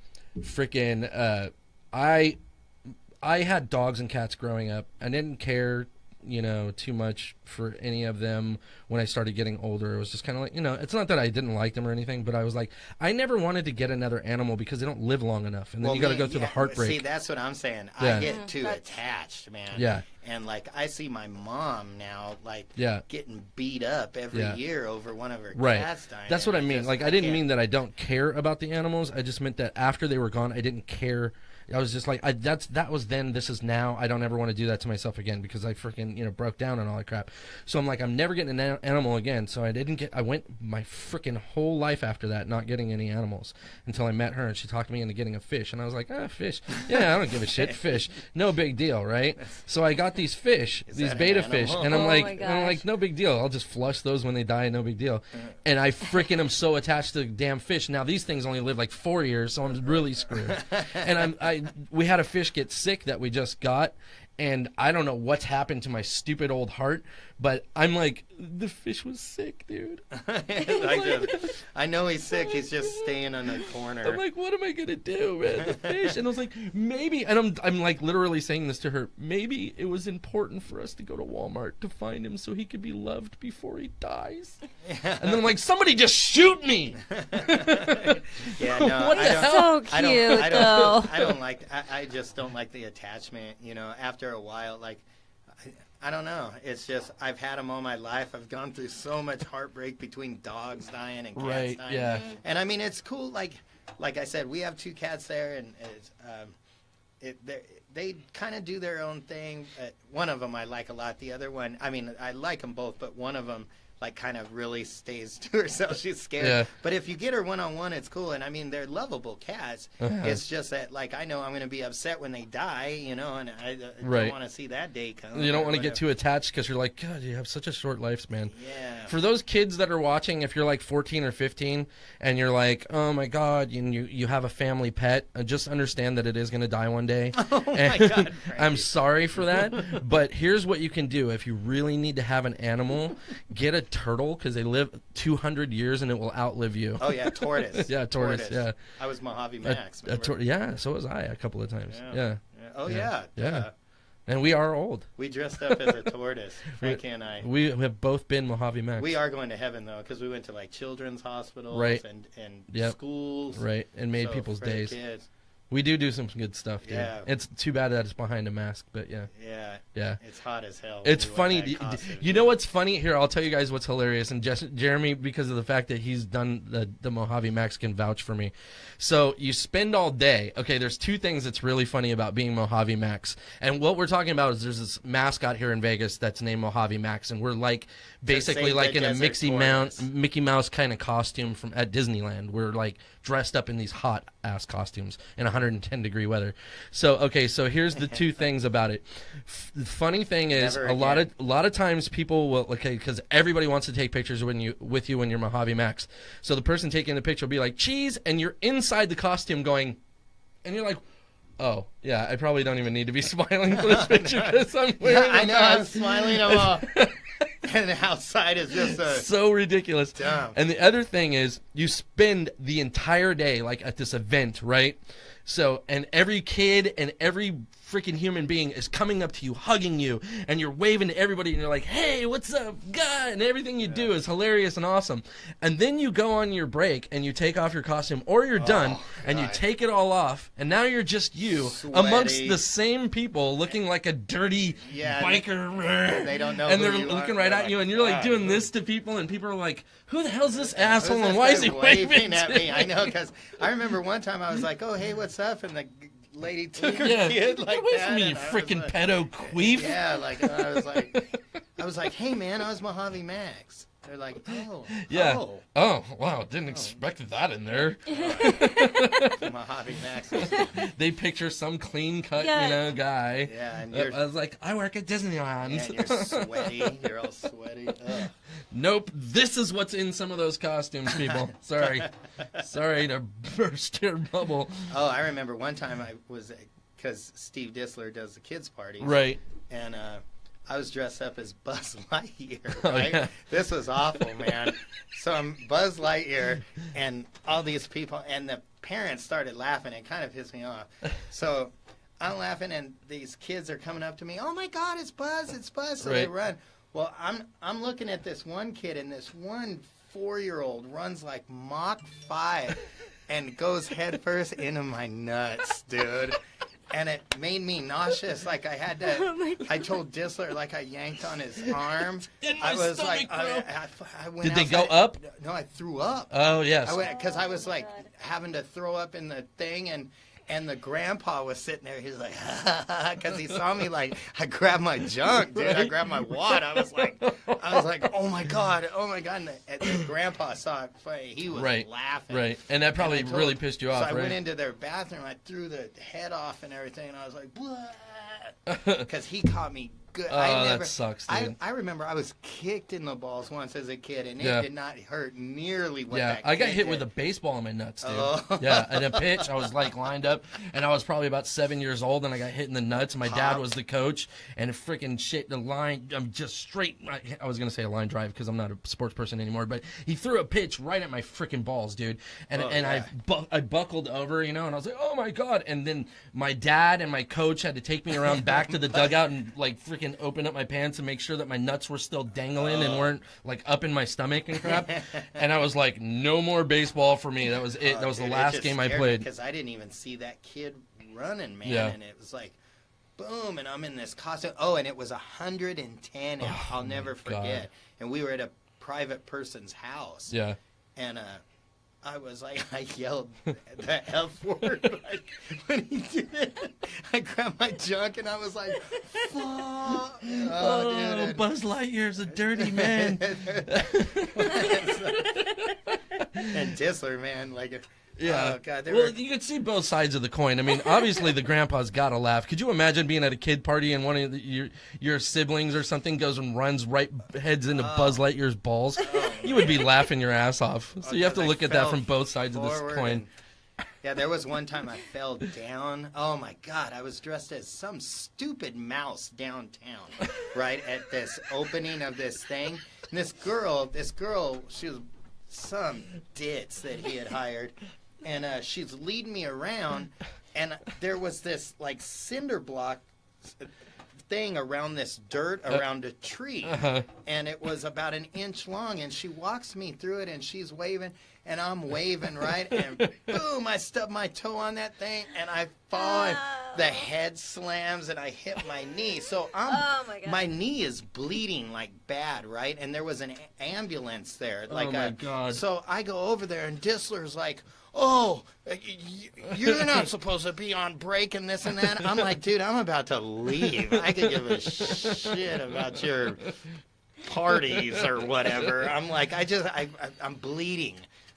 had dogs and cats growing up. I didn't care, you know, too much for any of them when I started getting older. It was just kind of like, you know, it's not that I didn't like them or anything, but I was like, I never wanted to get another animal because they don't live long enough, and then you got to go through the heartbreak. See, that's what I'm saying. I get too attached, man. Yeah. And like I see my mom now, like getting beat up every year over one of her cats dying. That's what I mean. Like I didn't mean that I don't care about the animals. I just meant that after they were gone, I didn't care. I was just like, that was then, this is now. I don't ever want to do that to myself again because I freaking, you know, broke down and all that crap. So I'm like, I'm never getting an animal again. So I went my freaking whole life after that not getting any animals until I met her and she talked me into getting a fish. And I was like, fish. Yeah, I don't give a shit. Fish. No big deal, right? So I got these fish, these beta fish. And I'm like, no big deal. I'll just flush those when they die, no big deal. And I freaking am so attached to the damn fish. Now these things only live like 4 years, so I'm really screwed. And we had a fish get sick that we just got, and I don't know what's happened to my stupid old heart, but I'm like, the fish was sick, dude. I know he's sick. He's just staying on the corner. I'm like, what am I gonna do, man? The fish. And I was like, maybe. And I'm like literally saying this to her. Maybe it was important for us to go to Walmart to find him so he could be loved before he dies. And then I'm like, somebody just shoot me. Yeah, no, what the hell? So cute, though. I just don't like the attachment. You know, after a while, like. I don't know. It's just I've had them all my life. I've gone through so much heartbreak between dogs dying and cats dying. Yeah. And I mean, it's cool. Like I said, we have 2 cats there, and they kind of do their own thing. One of them I like a lot. The other one, I mean, I like them both, but one of them, like kind of really stays to herself. She's scared. Yeah. But if you get her one-on-one, it's cool. And I mean, they're lovable cats. It's just that, like, I know I'm going to be upset when they die, you know, and I don't want to see that day come. You don't want to get too attached because you're like, God, you have such a short lifespan. Yeah. For those kids that are watching, if you're like 14 or 15 and you're like, oh my God, you have a family pet, just understand that it is going to die one day. Oh my God, Frankie. I'm sorry for that, but here's what you can do. If you really need to have an animal, get a turtle because they live 200 years and it will outlive you. Oh, yeah, tortoise. Yeah, tortoise, yeah. I was Mojave Max. Yeah, so was I a couple of times. Yeah. Oh, yeah. And we are old. We dressed up as a tortoise, Frankie and I. We have both been Mojave Max. We are going to heaven, though, because we went to, like, children's hospitals and schools. Right, and made people's days. Kids. We do some good stuff, dude. Yeah. It's too bad that it's behind a mask, but yeah. Yeah. It's hot as hell. It's funny. You know what's funny? Here, I'll tell you guys what's hilarious. And Jeremy, because of the fact that he's done the Mojave Max, can vouch for me. So you spend all day. Okay, there's two things that's really funny about being Mojave Max. And what we're talking about is there's this mascot here in Vegas that's named Mojave Max. And we're like basically like in a Mickey Mouse kind of costume at Disneyland. We're like dressed up in these hot ass costumes in 110-degree weather. So here's the two things about it. The funny thing is a lot of times people will because everybody wants to take pictures with you when you're Mojave Max. So the person taking the picture will be like cheese, and you're inside the costume going, and you're like, oh yeah, I probably don't even need to be smiling for this picture because I'm wearing. I know, I'm smiling them all. And the outside is just so ridiculous. Dumb. And the other thing is, you spend the entire day like at this event, right? So, and every kid and every freaking human being is coming up to you, hugging you, and you're waving to everybody, and you're like, hey, what's up, guy? And everything you do is hilarious and awesome. And then you go on your break, and you take off your costume, or you're done, and you take it all off, and now you're just you amongst the same people looking like a dirty biker. They don't know and who they're you looking are. right at you, and you're like doing this to people, and people are like, who the hell's this asshole, and why is he waving at me? I know, because I remember one time I was like, oh, hey, what's up? And the lady took her kid like away that. From me, you freaking like, pedo queef. Yeah, like I was like, hey man, I was Mojave Max. They're like, oh, yeah, oh wow, didn't expect that in there. Mojave Max. They picture some clean cut, guy. Yeah, and I was like, I work at Disneyland. Yeah, and you're sweaty. You're all sweaty. Ugh. Nope, this is what's in some of those costumes, people. Sorry to burst your bubble. Oh, I remember one time I was, because Steve Dissler does the kids' parties. Right. And I was dressed up as Buzz Lightyear, right? Oh, yeah. This was awful, man. So I'm Buzz Lightyear, and all these people, and the parents started laughing. It kind of pissed me off. So I'm laughing, and these kids are coming up to me. Oh, my God, it's Buzz, it's Buzz. So they run. Well, I'm looking at this one kid, and this one 4-year-old runs like Mach 5 and goes headfirst into my nuts, dude. And it made me nauseous. Like I had to, I told Dissler, like I yanked on his arm. I was like, I went Did they go up? No, I threw up. Oh, yes. Because I was like having to throw up in the thing, and the grandpa was sitting there. He's like, because he saw me like, I grabbed my junk, dude. I grabbed my wad. I was like, oh my god. And the grandpa saw it. He was laughing. Right, and that probably really pissed you off. So I went into their bathroom. I threw the head off and everything, and I was like, because he caught me good. That sucks, dude. I remember I was kicked in the balls once as a kid, and it did not hurt nearly what that I got kid hit did. with a baseball in my nuts, dude. Oh. Yeah, at a pitch, I was like lined up, and I was probably about 7 years old, and I got hit in the nuts. And my dad was the coach, and freaking shit, the line, I'm just straight. I was gonna say a line drive because I'm not a sports person anymore, but he threw a pitch right at my freaking balls, dude. And I buckled over, and I was like, oh my god. And then my dad and my coach had to take me around back to the dugout and like freaking open up my pants and make sure that my nuts were still dangling and weren't like up in my stomach and crap. And I was like, no more baseball for me. That was it. That was the last game I played. Because I didn't even see that kid running, man. Yeah. And it was like, boom, and I'm in this costume. Oh, and it was 110, and I'll never forget. God. And we were at a private person's house. Yeah. And I was like, I yelled the F word like, when he did it. I grabbed my junk and I was like, fuck. Oh, dude. Buzz Lightyear's a dirty man. And Dissler, man, like, yeah. Oh, God, you could see both sides of the coin. I mean, obviously the grandpa's got to laugh. Could you imagine being at a kid party and one of your siblings or something goes and runs heads into Buzz Lightyear's balls? You would be laughing your ass off. So you have to look at that from both sides of this coin. Yeah, there was one time I fell down. Oh, my God. I was dressed as some stupid mouse downtown, right, at this opening of this thing. And this girl, she was some ditz that he had hired. And she's leading me around, and there was this, like, cinder block thing around this dirt around a tree. And it was about an inch long, and she walks me through it, and she's waving, and I'm waving, right? And boom, I stub my toe on that thing, and I fall, and the head slams, and I hit my knee. So my knee is bleeding like bad, right? And there was an ambulance there. Like, oh, my God. So I go over there, and Dissler's like, oh, you're not supposed to be on break and this and that. I'm like, dude, I'm about to leave. I could give a shit about your parties or whatever. I'm like, I'm bleeding.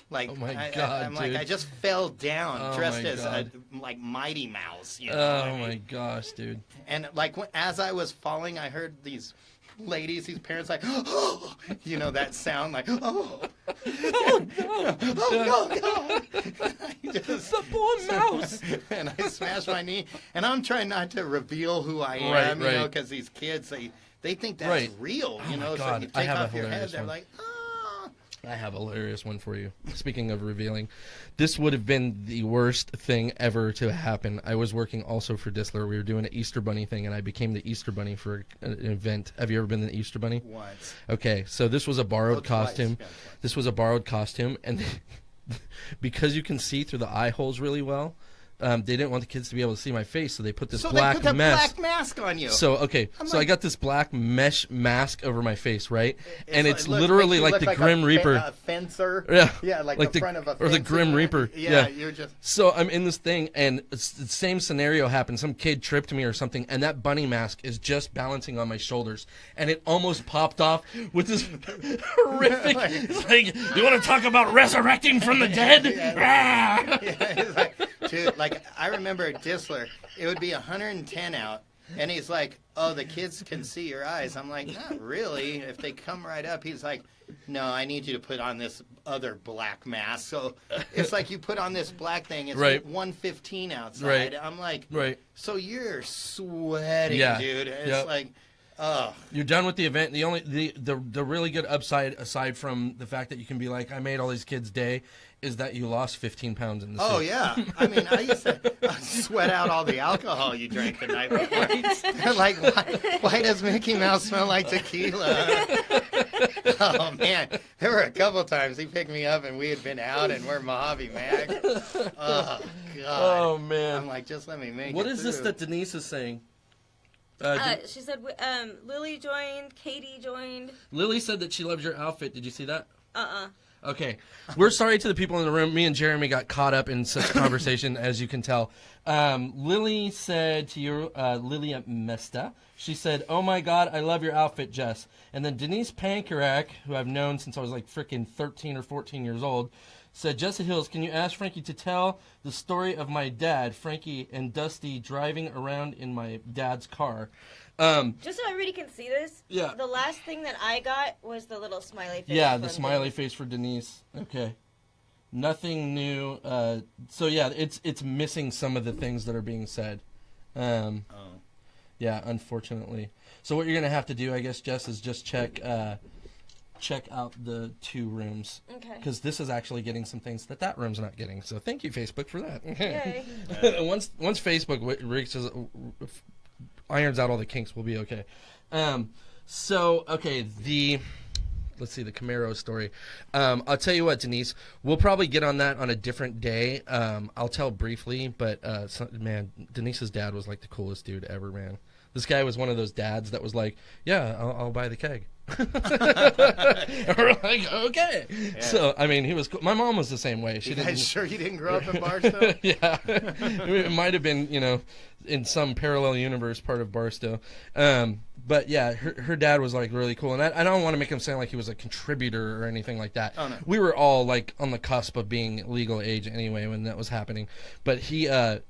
Like, oh my God, I'm like, I just fell down dressed as a, like, Mighty Mouse. You know oh, my gosh, dude. And, like, as I was falling, I heard these ladies, these parents, like, oh, you know, that sound, like, oh, oh, no, oh, God. The poor mouse. And I smashed my knee, and I'm trying not to reveal who I am, you know, because these kids, they think that's real, you know, so you take off your head, they're like, oh. I have a hilarious one for you. Speaking of revealing, this would have been the worst thing ever to happen. I was working also for Dissler. We were doing an Easter Bunny thing, and I became the Easter Bunny for an event. Have you ever been the Easter Bunny? Once. Okay, so this was a borrowed costume. Twice. This was a borrowed costume, and because you can see through the eye holes really well, they didn't want the kids to be able to see my face, so they put this black mask on you. So I got this black mesh mask over my face, right? And it's literally like the Grim Reaper. A fencer. Yeah, like the front of a fence. Or the Grim Reaper. Yeah. You're just. So I'm in this thing, and it's the same scenario happened. Some kid tripped me or something, and that bunny mask is just balancing on my shoulders, and it almost popped off with this horrific. It's like, you want to talk about resurrecting from the dead? It's like, dude, like, I remember at Dissler, it would be 110 out, and he's like, oh, the kids can see your eyes. I'm like, not really. If they come right up, he's like, no, I need you to put on this other black mask. So it's like you put on this black thing, it's 115 outside. I'm like, so you're sweating, dude. It's like, oh. You're done with the event. The really good upside, aside from the fact that you can be like, I made all these kids' day, is that you lost 15 pounds in the suit. Oh, yeah. I mean, I used to sweat out all the alcohol you drank the night before. Like, why does Mickey Mouse smell like tequila? Oh, man. There were a couple times he picked me up and we had been out and we're Mojave Mag. Oh, God. Oh, man. I'm like, just let me make What it is through. this that Denise is saying? She said Lily joined, Katie joined. Lily said that she loves your outfit. Did you see that? Okay. We're sorry to the people in the room. Me and Jeremy got caught up in such a conversation, as you can tell. Lily said to you, Lilia Mesta, she said, oh, my God, I love your outfit, Jess. And then Denise Pankarak, who I've known since I was like freaking 13 or 14 years old, said, Jesse Hills, can you ask Frankie to tell the story of my dad, Frankie and Dusty, driving around in my dad's car? Just so everybody can see this, yeah. The last thing that I got was the little smiley face. Yeah, the smiley face for Denise. Okay. Nothing new. So, yeah, it's missing some of the things that are being said. Yeah, unfortunately. So what you're going to have to do, I guess, Jess, is just check out the two rooms. Okay. Because this is actually getting some things that room's not getting. So thank you, Facebook, for that. Yay. Once Facebook irons out all the kinks, we'll be okay. So, okay, let's see, the Camaro story. I'll tell you what, Denise, we'll probably get on that on a different day. I'll tell briefly, but, man, Denise's dad was like the coolest dude ever, man. This guy was one of those dads that was like, yeah, I'll buy the keg. We're like, okay. Yeah. So, I mean, he was cool. My mom was the same way. She You didn't. guys sure you didn't grow up in Barstow? Yeah. It might have been, in some parallel universe part of Barstow. But yeah, her dad was like really cool, and I don't want to make him sound like he was a contributor or anything like that. Oh, no. We were all like on the cusp of being legal age anyway when that was happening. But he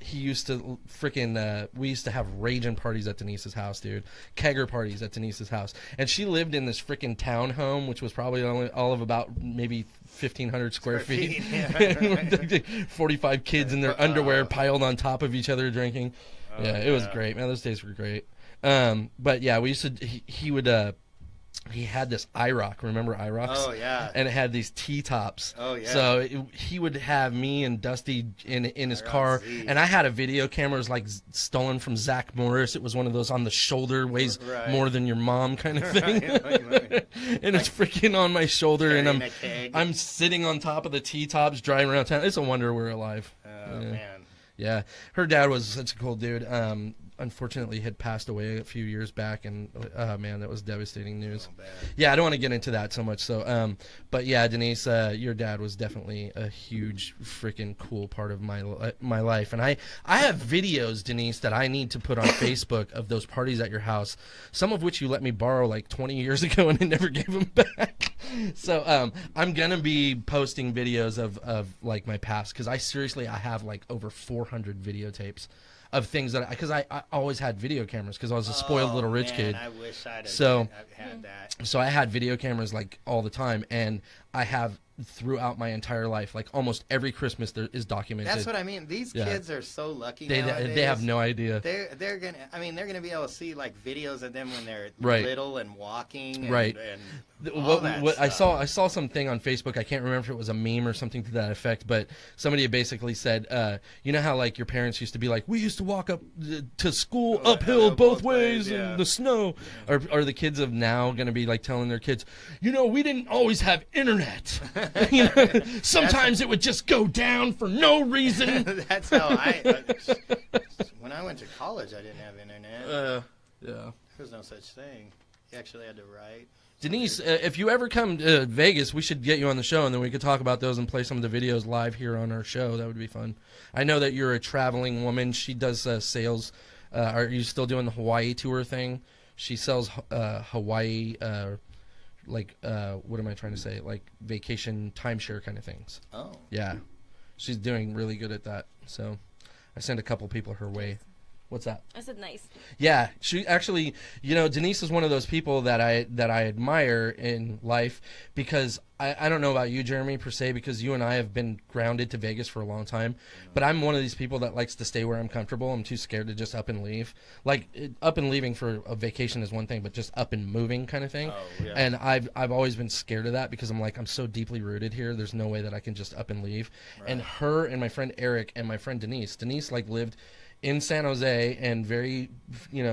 used to freaking we used to have raging parties at Denise's house, dude. Kegger parties at Denise's house, and she lived in this freaking townhome, which was probably only all of about maybe 1,500 square feet. Yeah. 45 kids in their underwear piled on top of each other drinking. Oh, Yeah, it was great, man. Those days were great. But yeah, we used to. He would. He had this IROC. Remember IROCs? Oh yeah. And it had these T-tops. Oh yeah. So he would have me and Dusty in his IROC car, Z. and I had a video camera. It was like stolen from Zach Morris. It was one of those on the shoulder, weighs Right. more than your mom kind of thing. Right. And it's freaking on my shoulder, and Carrying a keg. I'm sitting on top of the T-tops driving around town. It's a wonder we're alive. Oh man. Yeah, her dad was such a cool dude. Unfortunately, had passed away a few years back, and man, that was devastating news. Oh, bad. Yeah, I don't want to get into that so much. So, but yeah, Denise, your dad was definitely a huge, freaking cool part of my life, and I have videos, Denise, that I need to put on Facebook of those parties at your house. Some of which you let me borrow like 20 years ago, and I never gave them back. So, I'm gonna be posting videos of like my past, because I have like over 400 videotapes of things that because I always had video cameras because I was a spoiled little rich kid. I wish I'd had that. So I had video cameras like all the time, and I have throughout my entire life, like almost every Christmas there is documented. That's what I mean. These kids are so lucky They nowadays. they have no idea. They're gonna be able to see like videos of them when they're Right. little and walking. And, Right. And all that What I stuff. saw something on Facebook. I can't remember if it was a meme or something to that effect, but somebody basically said, you know how like your parents used to be like, we used to walk up to school uphill both ways yeah. in the snow. Are the kids of now going to be like telling their kids, we didn't always have internet. Sometimes it would just go down for no reason. That's how when I went to college, I didn't have internet. Yeah. There was no such thing. You actually had to write. Denise, if you ever come to Vegas, we should get you on the show, and then we could talk about those and play some of the videos live here on our show. That would be fun. I know that you're a traveling woman. She does sales. Are you still doing the Hawaii tour thing? She sells Hawaii, what am I trying to say? Like vacation timeshare kind of things. Oh. Yeah. She's doing really good at that. So I sent a couple people her way. What's that? I said nice. Yeah, she actually, Denise is one of those people that I admire in life because I don't know about you, Jeremy, per se, because you and I have been grounded to Vegas for a long time, but I'm one of these people that likes to stay where I'm comfortable. I'm too scared to just up and leave. Like, up and leaving for a vacation is one thing, but just up and moving kind of thing. Oh, yeah. And I've always been scared of that because I'm like, I'm so deeply rooted here. There's no way that I can just up and leave. Right. And her and my friend Eric and my friend Denise like lived in San Jose and very,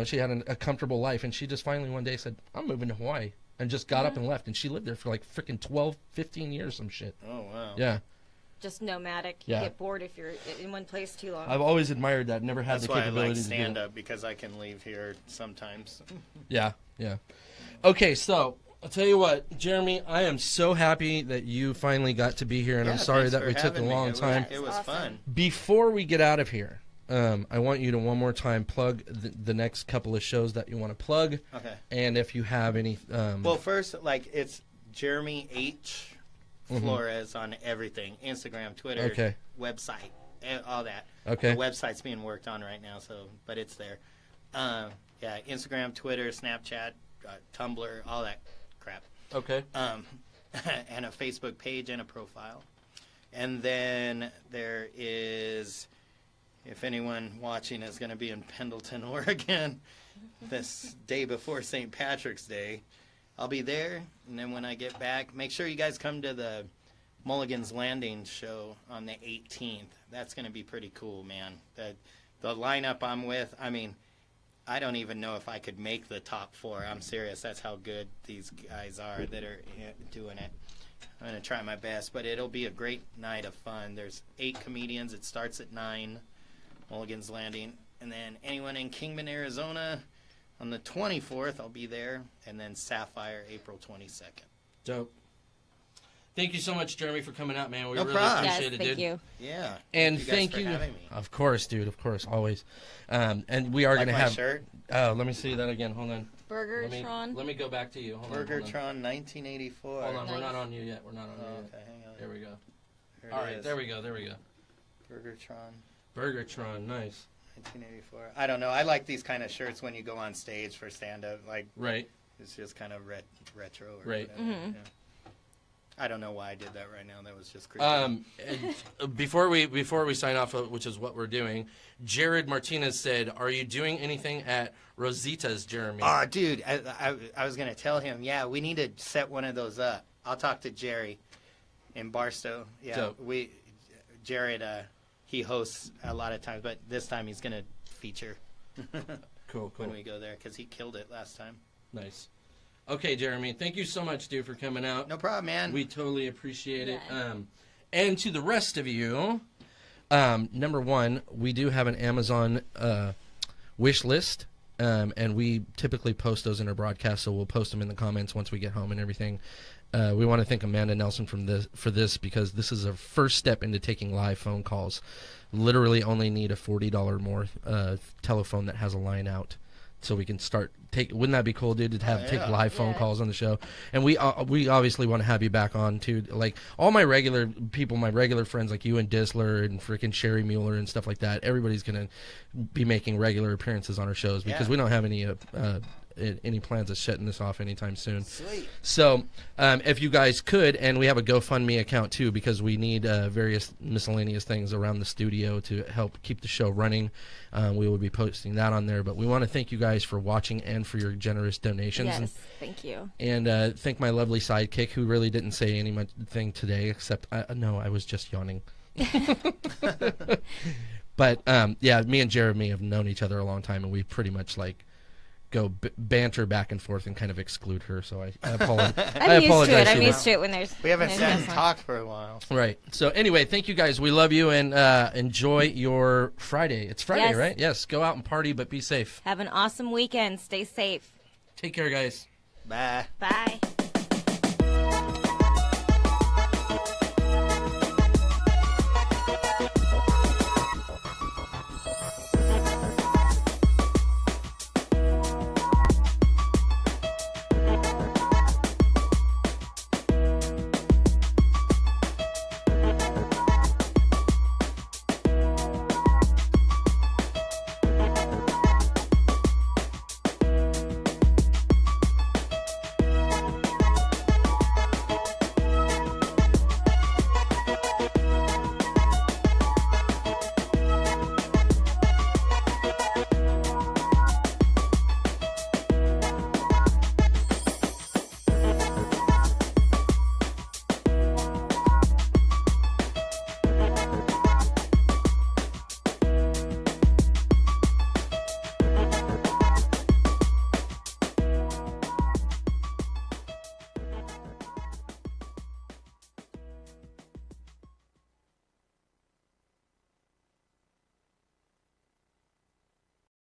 she had a comfortable life, and she just finally one day said, I'm moving to Hawaii, and just got up and left, and she lived there for like freaking 12, 15 years, some shit. Oh, wow. Yeah. Just nomadic. Yeah. You get bored if you're in one place too long. I've always admired that. Never had That's the why I capability like to do stand it. up, because I can leave here sometimes. Yeah. Okay, so I'll tell you what, Jeremy, I am so happy that you finally got to be here, and I'm sorry that we took a long time. It was fun. Before we get out of here, I want you to one more time plug the next couple of shows that you want to plug. Okay. And if you have any... Well, first, it's Jeremy H Flores on everything. Instagram, Twitter, website, all that. Okay. The website's being worked on right now, but it's there. Instagram, Twitter, Snapchat, Tumblr, all that crap. Okay. And a Facebook page and a profile. And then there is... If anyone watching is going to be in Pendleton, Oregon, this day before St. Patrick's Day, I'll be there. And then when I get back, make sure you guys come to the Mulligan's Landing show on the 18th. That's going to be pretty cool, man. The lineup I'm with, I don't even know if I could make the top 4. I'm serious. That's how good these guys are that are doing it. I'm going to try my best, but it'll be a great night of fun. There's 8 comedians. It starts at 9. Mulligan's Landing, and then anyone in Kingman, Arizona, On the 24th, I'll be there, and then Sapphire, April 22nd. Dope. Thank you so much, Jeremy, for coming out, man. We No really problem. appreciate Yes, it, thank dude. you. Yeah. And guys thank for you. having me. Of course, dude. Of course, always. And we are Like going to my have. shirt, Oh, let me see that again. Hold on. Burgertron. Let me go back to you. Hold on. Burgertron 1984. Hold on. We're Nice. not on you yet. We're not on Oh, you yet. okay, hang on. There we go. Here it All right, is. there we go. There we go. Burgertron Burgertron, nice. 1984. I don't know. I like these kind of shirts when you go on stage for stand-up. Like, Right. it's just kind of retro or Right. whatever. Mm-hmm. Yeah. I don't know why I did that right now. That was just crazy. And before we sign off, which is what we're doing, Jared Martinez said, "Are you doing anything at Rosita's, Jeremy?" Oh, dude, I was going to tell him, yeah, we need to set one of those up. I'll talk to Jerry in Barstow. Yeah, Dope. Jared, he hosts a lot of times, but this time he's going to feature Cool. when we go there because he killed it last time. Nice. Okay, Jeremy, thank you so much, dude, for coming out. No problem, man. We totally appreciate it. Yeah. And to the rest of you, number one, we do have an Amazon wish list, and we typically post those in our broadcast, so we'll post them in the comments once we get home and everything. We want to thank Amanda Nelson for this because this is a first step into taking live phone calls. Literally only need a $40 more telephone that has a line out. So we can start wouldn't that be cool, dude, to have take live phone calls on the show? And we obviously want to have you back on too. Like all my regular people, my regular friends like you and Disler and freaking Sherry Mueller and stuff like that. Everybody's gonna be making regular appearances on our shows because we don't have any plans of shutting this off anytime soon. Sweet. So if you guys could, and we have a GoFundMe account too because we need various miscellaneous things around the studio to help keep the show running. We will be posting that on there. But we want to thank you guys for watching and for your generous donations. Yes, thank you. And thank my lovely sidekick who really didn't say anything today except, no, I was just yawning. But yeah, me and Jeremy have known each other a long time and we pretty much like go banter back and forth and kind of exclude her. So I apologize. I'm used to it. I'm Sue. used to it when there's. We haven't there's sat no and fun. talked for a while. Right. So anyway, thank you guys. We love you and enjoy your Friday. It's Friday, Yes. right? Yes. Go out and party, but be safe. Have an awesome weekend. Stay safe. Take care, guys. Bye. Bye.